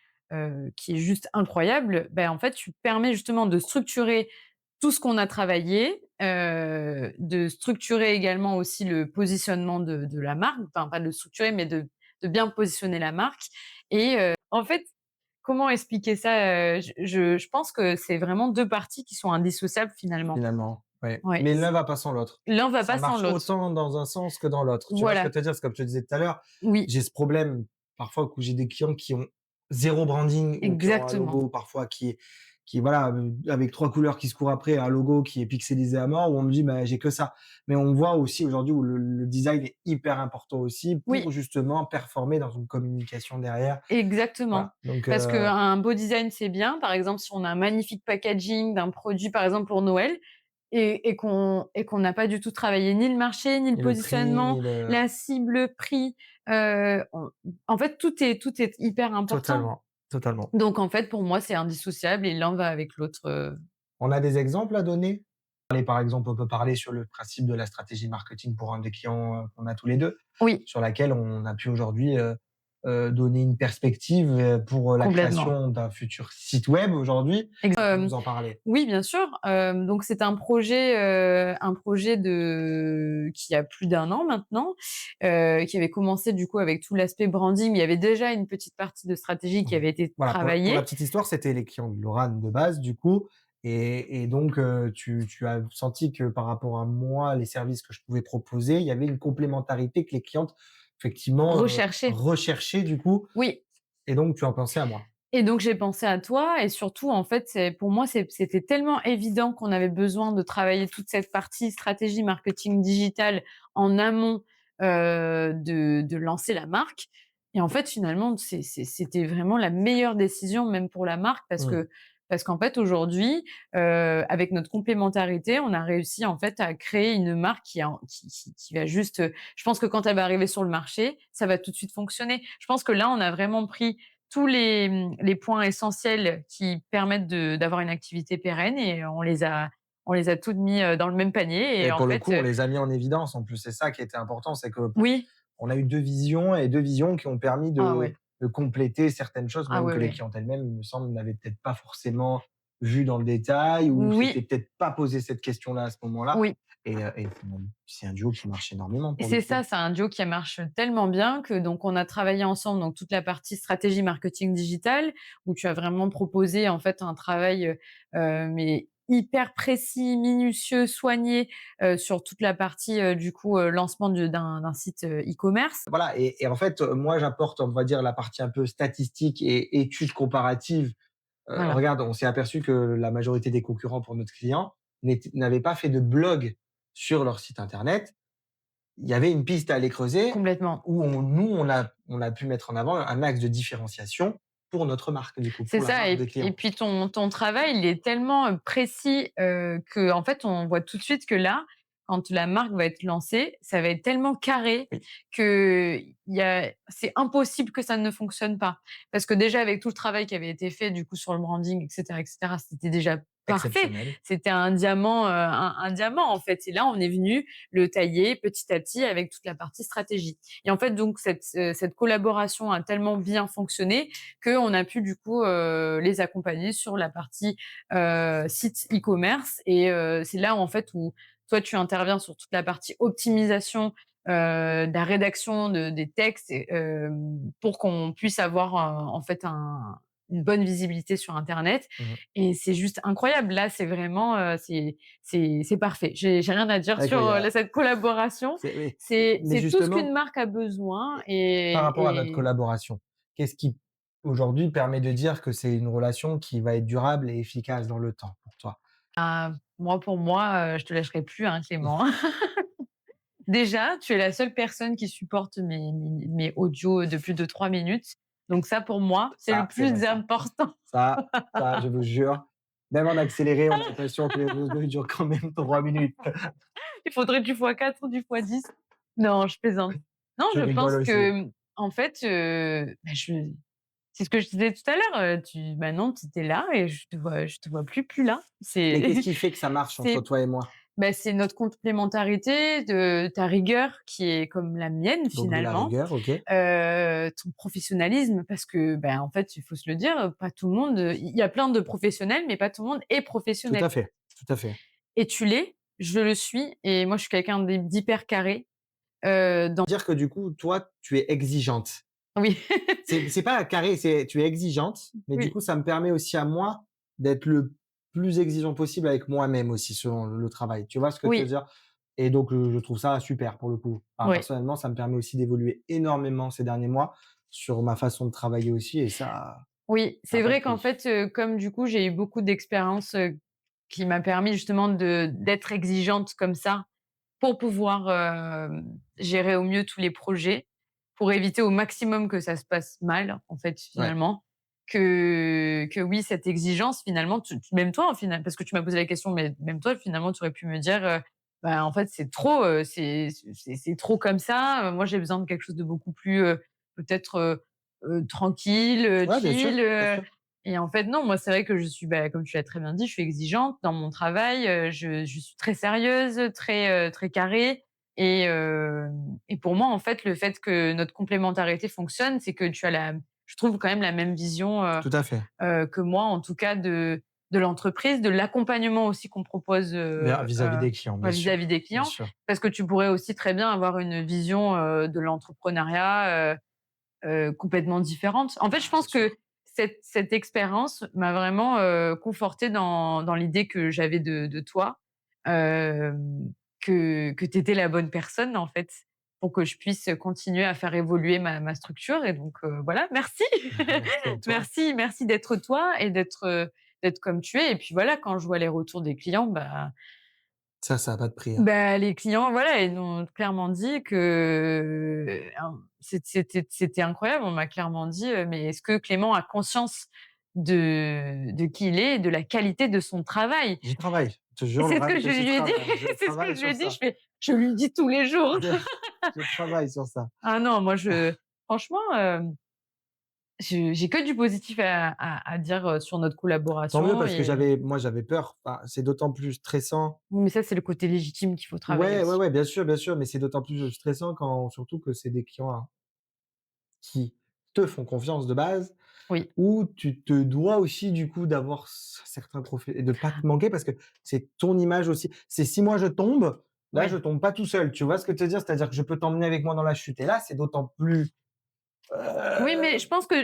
qui est juste incroyable. Ben, en fait, tu permets justement de structurer tout ce qu'on a travaillé, de structurer également aussi le positionnement de la marque, enfin pas de le structurer, mais de bien positionner la marque en fait, comment expliquer ça? Je pense que c'est vraiment 2 parties qui sont indissociables finalement. Finalement, ouais. Ouais, Mais l'un c'est va pas sans l'autre. l'un va Ça pas sans marche l'autre. autant dans un sens que dans l'autre. Tu vois ce que Voilà, je veux dire? C'est comme je te disais tout à l'heure, oui, j'ai ce problème parfois où j'ai des clients qui ont zéro branding ou qui ont un exactement. logo parfois qui voilà, avec 3 couleurs qui se courent après, un logo qui est pixelisé à mort, où on me dit: «Bah, j'ai que ça». Mais on voit aussi aujourd'hui où le design est hyper important aussi pour Oui. justement performer dans une communication derrière. Exactement. Voilà, donc Parce qu'un beau design, c'est bien. Par exemple, si on a un magnifique packaging d'un produit, par exemple pour Noël, et qu'on n'a pas du tout travaillé ni le marché, ni le ni le prix, positionnement, ni le la cible, le prix, on en fait, tout est hyper important. totalement, totalement. Donc en fait, pour moi, c'est indissociable et l'un va avec l'autre, On a des exemples à donner? Par exemple, on peut parler sur le principe de la stratégie marketing pour un des clients, qu'on a tous les 2, oui, sur laquelle on a pu aujourd'hui, donner une perspective, pour, la complètement. création d'un futur site web aujourd'hui. Ex Tu peux nous en parler? Oui, bien sûr. Donc c'est un projet de qui a plus d'un an maintenant, qui avait commencé du coup avec tout l'aspect branding. Il y avait déjà une petite partie de stratégie qui Mmh. avait été Voilà, pour la travaillée. petite histoire, c'était les clients de Lorane de base du coup et donc tu as senti que par rapport à moi, les services que je pouvais proposer, il y avait une complémentarité que les clientes effectivement, Recherché. recherchaient du coup Oui et donc tu as pensé à moi. et donc j'ai pensé à toi et surtout, en fait, c'est pour moi, c'était tellement évident qu'on avait besoin de travailler toute cette partie stratégie marketing digital en amont, de lancer la marque et en fait, finalement, c'était vraiment la meilleure décision même pour la marque Mmh. parce qu'en fait, aujourd'hui, avec notre complémentarité, on a réussi, en fait, à créer une marque qui va juste, je pense que quand elle va arriver sur le marché, ça va tout de suite fonctionner. Je pense que là, on a vraiment pris tous les points essentiels qui permettent d'avoir une activité pérenne et on les a toutes mis, dans le même panier et Et en pour le fait, coup, on les a mis en évidence en plus. C'est ça qui était important, c'est qu'on oui. a eu 2 visions et 2 visions qui ont permis Ah de ouais. compléter certaines choses, Ah même ouais, que les ouais. clientes elles-mêmes, il me semble, n'avaient peut-être pas forcément vu dans le détail ou s'étaient Oui, peut-être pas posé cette question-là à ce moment-là oui. et c'est un duo qui marche énormément Et pour le c'est coup. ça, c'est un duo qui marche tellement bien que donc on a travaillé ensemble donc toute la partie stratégie marketing digital, où tu as vraiment proposé en fait un travail, mais hyper précis, minutieux, soigné, sur toute la partie, du coup, lancement d'un site, e-commerce. Voilà et en fait, moi j'apporte, on va dire, la partie un peu statistique et études comparatives. Voilà, Regarde, on s'est aperçu que la majorité des concurrents pour notre client n'avaient pas fait de blog sur leur site internet. Il y avait une piste à aller creuser complètement. où on a pu mettre en avant un axe de différenciation pour notre marque, du coup, C'est pour la ça marque et des et clients. puis ton travail, il est tellement, précis, qu'en fait, on voit tout de suite que là, quand la marque va être lancée, ça va être tellement carré Oui, qu'il y a c'est impossible que ça ne fonctionne pas. Parce que déjà avec tout le travail qui avait été fait du coup sur le branding et cetera, c'était déjà parfait. exceptionnel. C'était un diamant, un diamant en fait et là, on est venu le tailler petit à petit avec toute la partie stratégie et en fait donc cette collaboration a tellement bien fonctionné qu'on a pu du coup les accompagner sur la partie site e-commerce et c'est là en fait où toi tu interviens sur toute la partie optimisation de la rédaction des textes et, pour qu'on puisse avoir en fait une bonne visibilité sur internet Mmh. et c'est juste incroyable. Là, c'est vraiment c'est parfait. J'ai rien à dire C'est vrai sur qu'il y a cette collaboration. c'est oui, mais C'est tout ce qu'une justement, marque a besoin par rapport à notre et collaboration, qu'est-ce qui, aujourd'hui, permet de dire que c'est une relation qui va être durable et efficace dans le temps pour toi? ah, moi, pour moi, je te lâcherai plus, hein, Clément. Déjà, tu es la seule personne qui supporte mes audios de plus de 3 minutes. Donc ça, pour moi, c'est le Ça, c'est vrai plus ça. important. Ça je vous jure, même en accéléré, on a l'impression que les audios durent quand même 3 minutes. Il faudrait du x4 ou du x10. Non, je plaisante. Non, Je je rigole pense aussi. que, en fait, c'est ce que je disais tout à l'heure, maintenant tu es là et je te vois plus là. Mais qu'est-ce C'est qui fait que ça marche entre c'est toi et moi? Bah, c'est notre complémentarité, de ta rigueur qui est comme la mienne Donc de la finalement, rigueur, OK. ton professionnalisme parce que, ben, en fait, il faut se le dire, pas tout le monde, il y a plein de professionnels, mais pas tout le monde est Tout professionnel à fait, tout à fait. et tu l'es, je le suis et moi je suis quelqu'un d'hyper carré, dans Dire que du coup, toi, tu es exigeante. oui, C'est pas carré, c'est tu es exigeante, mais du oui, coup, ça me permet aussi à moi d'être le plus exigeant possible avec moi-même aussi selon le travail. Tu vois ce que je veux oui, dire? Et donc, je trouve ça super pour le coup. Enfin, oui. personnellement, ça me permet aussi d'évoluer énormément ces derniers mois sur ma façon de travailler aussi et Oui, ça a c'est pas de vrai qu'en prix. fait, comme du coup, j'ai eu beaucoup d'expériences, qui m'a permis justement d'être exigeante comme ça, pour pouvoir, gérer au mieux tous les projets, pour éviter au maximum que ça se passe mal, en fait, Ouais, finalement. Que oui, cette exigence finalement, même toi, au final, parce que tu m'as posé la question, mais même toi, finalement, tu aurais pu me dire, bah, en fait, c'est trop, c'est trop comme ça, moi, j'ai besoin de quelque chose de beaucoup plus, peut-être, tranquille, ouais, bien sûr, chill, bien sûr. et en fait, non, moi, c'est vrai que je suis, bah, comme tu l'as très bien dit, je suis exigeante dans mon travail, je suis très sérieuse, très carrée et pour moi, en fait, le fait que notre complémentarité fonctionne, c'est que tu as je trouve quand même la même vision, Tout à fait. que moi, en tout cas de l'entreprise, de l'accompagnement aussi qu'on propose, Vis-à-vis des clients, bien ouais, sûr, vis-à-vis des bien clients. sûr. Parce que tu pourrais aussi très bien avoir une vision, de l'entrepreneuriat, complètement différente. En fait, je Ah, c'est pense que sûr. cette expérience m'a vraiment, confortée dans l'idée que j'avais de toi, que tu étais la bonne personne, en fait, pour que je puisse continuer à faire évoluer ma structure et donc voilà, merci. Merci à toi. Merci d'être toi et d'être comme tu es et puis voilà, quand je vois les retours des clients, Ça a pas de prix, hein. bah, les clients, voilà, ils nous ont clairement dit que, c'était incroyable. On m'a clairement dit, «Mais est-ce que Clément a conscience de qui il est et de la qualité de son travail?» J'y travaille. Je te Et jure, c'est ce Laurent, que que je j'y lui ai dit, travaille. Je c'est ce que travaille je lui ai sur dit, ça. je lui dis tous les jours. Je travaille sur ça. Ah non, moi franchement, j'ai que du positif à dire, sur notre Tant mieux collaboration parce que et j'avais peur. Enfin, c'est d'autant plus stressant. oui, mais ça, c'est le côté légitime qu'il faut travailler Ouais, ouais, aussi. ouais, bien sûr, mais c'est d'autant plus stressant quand surtout que c'est des clients qui te font confiance de base, Oui, où tu te dois aussi du coup d'avoir certains profils et de pas te manquer parce que c'est ton image aussi. C'est si moi je tombe, là je oui. tombe pas tout seul. Tu vois ce que je veux dire? C'est-à-dire que je peux t'emmener avec moi dans la chute et là, c'est d'autant plus, Oui, mais heu je pense que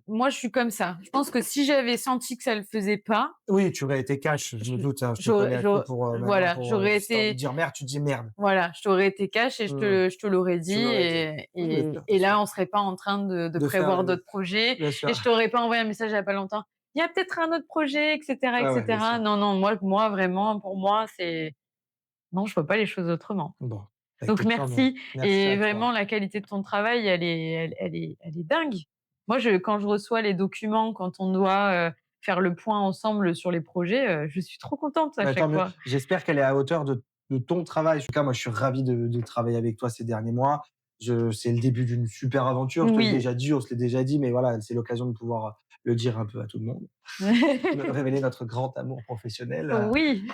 moi, je suis comme ça. Je pense que si j'avais senti que ça le faisait pas, oui, tu aurais été cash, je me je doute, hein, je te j'aurais connais assez j'aurais pour, maintenant voilà, pour, j'aurais si tu as envie de été dire merde, tu dis merde. voilà, je t'aurais été cash et Mmh. je te l'aurais dit Tu me l'aurais dit. Oui, et bien sûr. là, on serait pas en train de De faire prévoir le d'autres projets bien et sûr. je t'aurais pas envoyé un message il y a pas longtemps: «Il y a peut-être un autre projet» et cetera et Ouais, ouais, bien cetera. sûr. Non, non, moi vraiment, pour moi, c'est non, je vois pas les choses autrement. Bon, bah, Donc écoute, tant mieux. merci Merci et à toi. vraiment la qualité de ton travail, elle est dingue. Moi, quand je reçois les documents, quand on doit, faire le point ensemble sur les projets, je suis trop contente à Bah, tant chaque mieux. fois. J'espère qu'elle est à hauteur de ton travail. En tout cas, moi, je suis ravi de travailler avec toi ces derniers mois. C'est le début d'une super aventure. Je te l'ai Oui. déjà dit, on se l'est déjà dit, mais voilà, c'est l'occasion de pouvoir, le dire un peu à tout le monde. Révéler notre grand amour professionnel, Oui.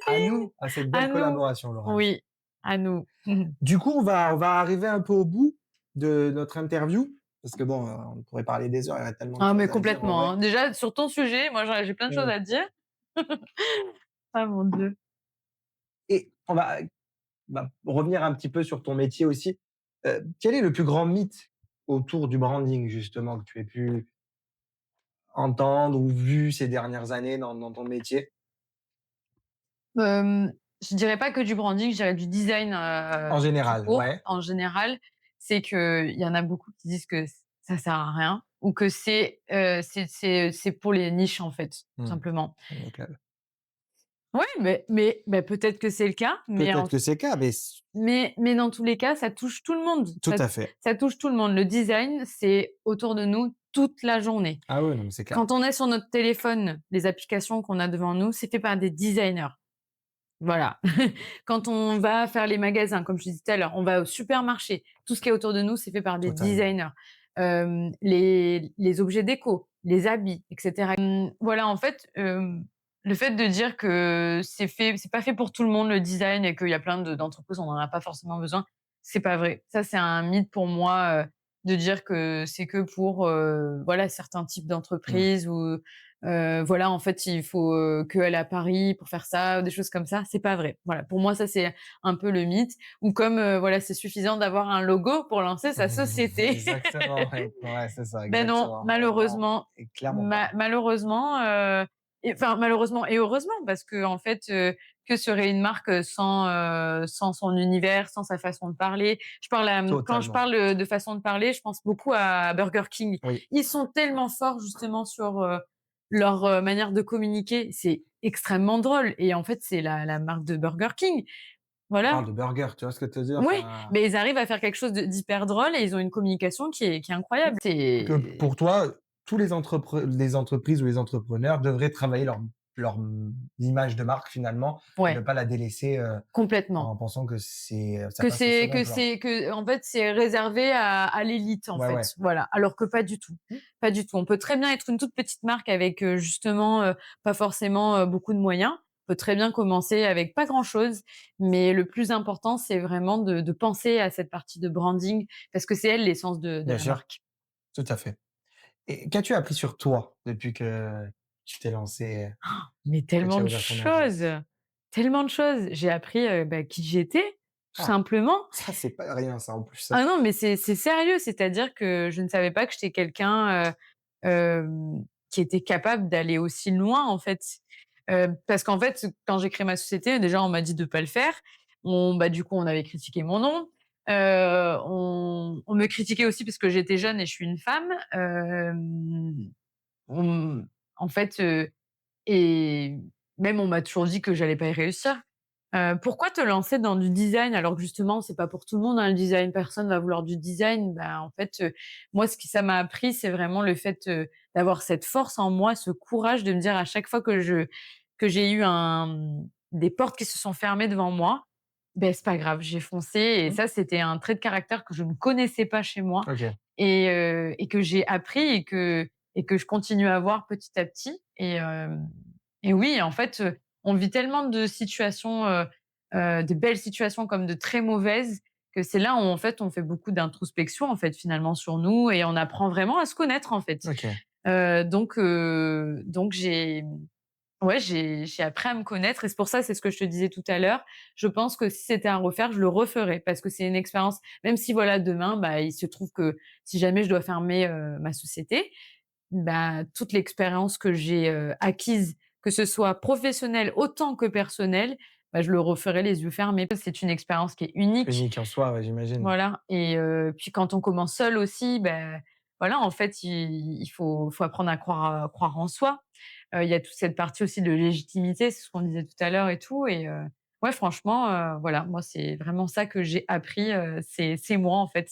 à nous, à cette À belle nous. collaboration, Laurent. Oui, à nous. Du coup, on va arriver un peu au bout de notre interview parce que bon, on pourrait parler des heures, il y a tellement de Ah mais choses à dire en complètement, vrai. hein. Déjà sur ton sujet, moi j'ai plein de choses Mmh. à dire. Ah mon Dieu. Et on va revenir un petit peu sur ton métier aussi. Quel est le plus grand mythe autour du branding justement que tu aies pu entendre ou vu ces dernières années dans ton métier? Je dirais pas que du branding, je dirais du design, En tout général, court, ouais. en général. C'est qu'il y en a beaucoup qui disent que ça sert à rien ou que c'est pour les niches, en fait, tout Mmh. simplement. Le club. Ouais, mais peut-être que c'est le cas, Peut-être que c'est le cas, mais mais dans tous les cas, ça touche tout le monde. tout à fait. Ça touche tout le monde. Le design, c'est autour de nous toute la journée. Ah oui, non, mais c'est clair. Quand on est sur notre téléphone, les applications qu'on a devant nous, c'est fait par des designers. Voilà. Quand on va faire les magasins, comme je disais tout à l'heure, on va au supermarché, tout ce qui est autour de nous, c'est fait par des Totalement. designers. Les objets déco, les habits et cetera. Voilà, en fait, le fait de dire que c'est pas fait pour tout le monde le design et qu'il y a plein d'entreprises, on en a pas forcément besoin, c'est pas vrai. Ça, c'est un mythe pour moi, de dire que c'est que pour, voilà, certains types Mmh. d'entreprises ou voilà, en fait, il faut, que aller à Paris pour faire ça ou des choses comme ça. C'est pas vrai. Voilà, pour moi, ça, c'est un peu le mythe ou comme, voilà, c'est suffisant d'avoir un logo pour lancer sa société. Exactement, ouais. Ouais, c'est ça, Ben non, exactement. Et non, malheureusement, et clairement pas. malheureusement, et enfin, malheureusement et heureusement parce qu'en fait, que serait une marque, sans son univers, sans sa façon de parler? Quand je Totalement. parle, de façon de parler, je pense beaucoup à Burger King. Oui. Ils sont tellement forts justement sur, leur, manière de communiquer. C'est extrêmement drôle et en fait, c'est la marque de Burger King. On Voilà. parle de burger, tu vois ce que je veux te dire? Ouais, Enfin, mais ils arrivent à faire quelque chose d'hyper drôle et ils ont une communication qui est incroyable. que C'est pour toi, tous les entreprises ou les entrepreneurs devraient travailler leur image de marque finalement et ne ouais, pas la délaisser, complètement. en pensant que ça passe au second plan. En fait, c'est réservé à l'élite, en Ouais, ouais. fait, voilà. Alors que pas du tout, Mmh. pas du tout. On peut très bien être une toute petite marque avec, justement, pas forcément, beaucoup de moyens. On peut très bien commencer avec pas grand chose, mais le plus important, c'est vraiment de penser à cette partie de branding parce que c'est elle l'essence de Bien la sûr, marque. tout à fait. Et qu'as-tu appris sur toi depuis que tu t'es lancé, Mais que tu tellement as de ouvert ton choses, agence? tellement de choses. J'ai appris, qui j'étais, tout Ah, simplement. ça c'est pas rien ça en plus ça. Ah non, mais c'est sérieux, c'est-à-dire que je ne savais pas que j'étais quelqu'un, qui était capable d'aller aussi loin, en fait. Parce qu'en fait, quand j'ai créé ma société, déjà, on m'a dit de pas le faire. Du coup, on avait critiqué mon nom. On me critiquait aussi parce que j'étais jeune et je suis une femme. On En fait, et même on m'a toujours dit que j'allais pas y réussir. Pourquoi te lancer dans du design alors que justement c'est pas pour tout le monde, hein, le design, personne va vouloir du design. Ben, en fait, moi ce qui ça m'a appris, c'est vraiment le fait, d'avoir cette force en moi, ce courage de me dire à chaque fois que j'ai eu des portes qui se sont fermées devant moi, ben c'est pas grave, j'ai foncé et Mmh, ça c'était un trait de caractère que je ne connaissais pas chez moi OK. et que j'ai appris et que je continue à voir petit à petit et oui, en fait, on vit tellement de situations, de belles situations comme de très mauvaises, que c'est là où, en fait, on fait beaucoup d'introspection, en fait, finalement, sur nous et on apprend vraiment à se connaître, en fait. OK. Donc ouais, j'ai appris à me connaître et c'est pour ça, c'est ce que je te disais tout à l'heure. Je pense que si c'était à refaire, je le referais parce que c'est une expérience même si voilà, demain, bah, il se trouve que si jamais je dois fermer, ma société, bah, toute l'expérience que j'ai, acquise, que ce soit professionnelle autant que personnelle, bah, je le referai les yeux fermés. C'est une expérience qui est unique, Unique en soi, ouais, j'imagine. voilà et puis quand on commence seul aussi, ben, voilà, en fait, il faut apprendre à croire en soi. Il y a toute cette partie aussi de légitimité, c'est ce qu'on disait tout à l'heure et tout et ouais, franchement, voilà, moi, c'est vraiment ça que j'ai appris, c'est moi, en fait,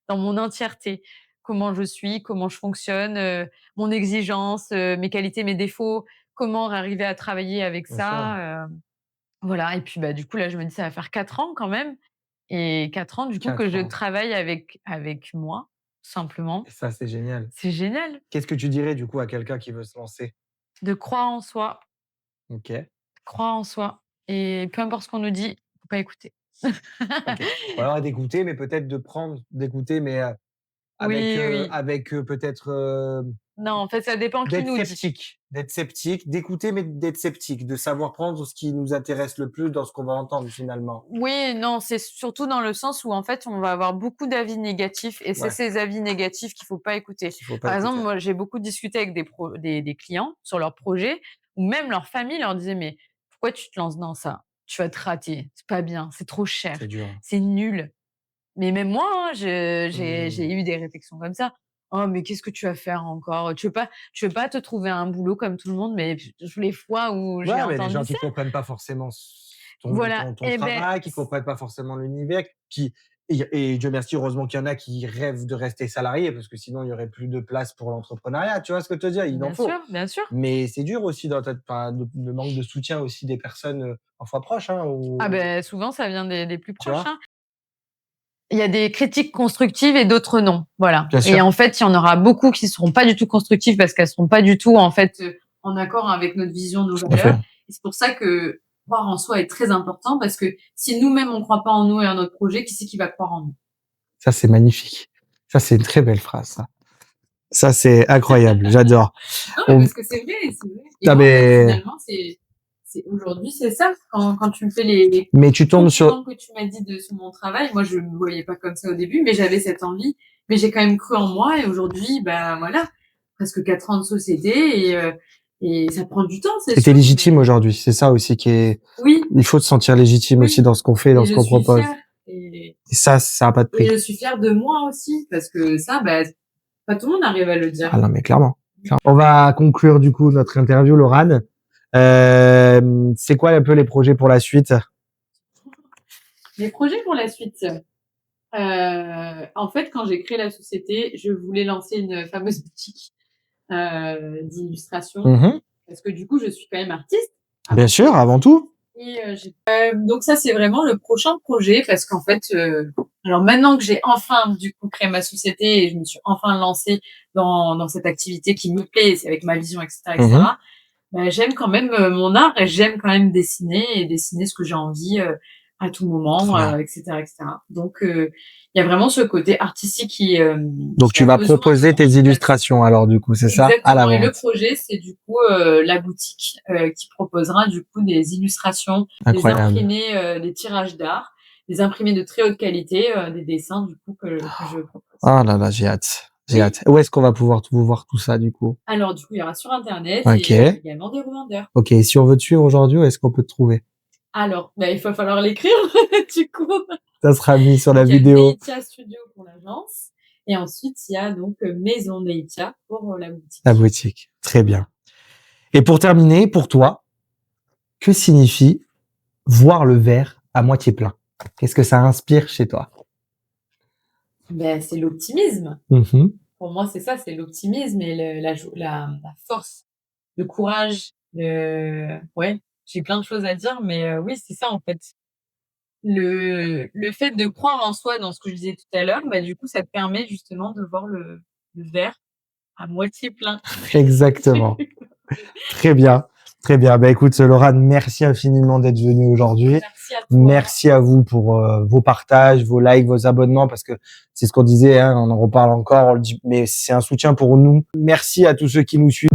dans mon entièreté. Comment je suis, comment je fonctionne, mon exigence, mes qualités, mes défauts, comment arriver à travailler avec Bien sûr. ça, voilà et puis, bah, du coup, là, je me dis: «Ça va faire 4 ans quand même» et 4 ans, du coup, que 4 je ans travaille avec moi, et simplement. ça, c'est génial. C'est génial Qu'est-ce que tu dirais, du coup, à quelqu'un qui veut se lancer? de croire en soi, OK, croire en soi et peu importe ce qu'on nous dit, faut pas écouter. OK. Ou alors d'écouter, mais peut-être de prendre d'écouter, mais avec, Oui, oui. peut-être, Non, en fait, ça dépend qui nous dit. d'être sceptique, d'écouter, mais d'être sceptique, de savoir prendre ce qui nous intéresse le plus dans ce qu'on va entendre finalement. Oui, non, c'est surtout dans le sens où, en fait, on va avoir beaucoup d'avis négatifs et c'est Ouais, ces avis négatifs qu'il faut pas écouter. qu'il faut pas Par exemple, écouter. moi, j'ai beaucoup discuté avec des clients sur leurs projets ou même leur famille leur disait: «Mais pourquoi tu te lances dans ça? Tu vas te rater, c'est pas bien, c'est trop cher, C'est dur. c'est nul». Mais même moi, hein, je j'ai Mmh. eu des réflexions comme ça. «Oh mais qu'est-ce que tu vas faire encore? Tu veux pas te trouver un boulot comme tout le monde?» mais les fois où j'ai Ouais, mais les gens entendu qui ça, comprennent pas forcément ton voilà ton et ben travail, qui comprennent pas forcément l'univers, qui et Dieu merci, heureusement qu'il y en a qui rêvent de rester salariés parce que sinon il y aurait plus de place pour l'entrepreneuriat. Tu vois ce que je veux te dire? Il en bien faut. sûr, bien sûr. Mais c'est dur aussi dans ta enfin, le manque de soutien aussi des personnes, parfois proches, hein, Ah ou ben souvent ça vient des plus tu proches, vois? hein. Il y a des critiques constructives et d'autres non, voilà Bien et sûr. en fait, il y en aura beaucoup qui seront pas du tout constructives parce qu'elles seront pas du tout, en fait, en accord avec notre vision, nos Tout à fait. valeurs et c'est pour ça que croire en soi est très important parce que si nous-mêmes on croit pas en nous et en notre projet, qui c'est qui va croire en nous? Ça, c'est magnifique. Ça, c'est une très belle phrase, ça. Ça, c'est incroyable, j'adore. Non, mais On parce que c'est vrai et tu moi, en fait, mais finalement, c'est aujourd'hui, c'est ça. Quand tu me fais les mais tu tombes sur compliments que tu m'as dit de sur mon travail, moi, je me voyais pas comme ça au début, mais j'avais cette envie. Mais j'ai quand même cru en moi et aujourd'hui, bah, voilà, presque 4 ans de société et ça prend du temps, c'est et tu sûr, légitime mais aujourd'hui. C'est ça aussi qui est oui, il faut se sentir légitime aussi oui dans ce qu'on fait, dans et ce je qu'on suis propose fière et et ça a pas de et prix. je suis fière de moi aussi parce que ça, bah, pas tout le monde arrive à le Ah dire. non, mais clairement, clairement. On va conclure du coup notre interview, Laurane. C'est quoi un peu les projets pour la suite? Mes projets pour la suite. En fait, quand j'ai créé la société, je voulais lancer une fameuse boutique, d'illustration Mmh. parce que du coup, je suis quand même artiste Bien avant sûr, tout avant tout. et donc ça, c'est vraiment le prochain projet parce qu'en fait, alors maintenant que j'ai enfin, du coup, créé ma société et je me suis enfin lancée dans cette activité qui me plaît, c'est avec ma vision et Mmh. cetera, bah, j'aime quand même, mon art et j'aime quand même dessiner et dessiner ce que j'ai envie, à tout Trop moment, bien. et cetera. Donc il y a vraiment ce côté artistique Donc qui tu a vas besoin de proposer tes ventilation. illustrations alors du coup, c'est ça? À la Exactement et le vente. projet, c'est du coup, la boutique, qui proposera du coup des illustrations, des Incroyable. imprimés, des tirages d'art, des imprimés de très haute qualité, des dessins du coup que je propose. Ah là là, j'ai hâte, j'ai Oui, hâte. Où est-ce qu'on va pouvoir tout voir tout ça du coup? alors du coup, il y aura sur internet et OK, également des revendeurs. OK. Et si on veut te suivre aujourd'hui, où est-ce qu'on peut te trouver? Alors, bah, il va falloir l'écrire du coup. Ça sera mis sur la Donc il y a vidéo, Neitia Studio pour l'agence et ensuite il y a donc, Maison Neitia pour, la la boutique. boutique. Très bien. Voilà. Et pour terminer, pour toi, que signifie voir le verre à moitié plein? Qu'est-ce que ça inspire chez toi? Ben c'est l'optimisme. Mmh. Pour moi, c'est ça, c'est l'optimisme et la force, le courage, ouais, j'ai plein de choses à dire, mais oui, c'est ça, en fait. le fait de croire en soi dans ce que je disais tout à l'heure, bah, du coup, ça te permet justement de voir le verre à moitié plein. Exactement. Très bien, très bien. Bah, écoute, Laurane, merci infiniment d'être venue aujourd'hui. Merci à toi. Merci à vous pour vos partages, vos likes, vos abonnements, parce que c'est ce qu'on disait, hein, on en reparle encore, on le dit, mais c'est un soutien pour nous. Merci à tous ceux qui nous suivent.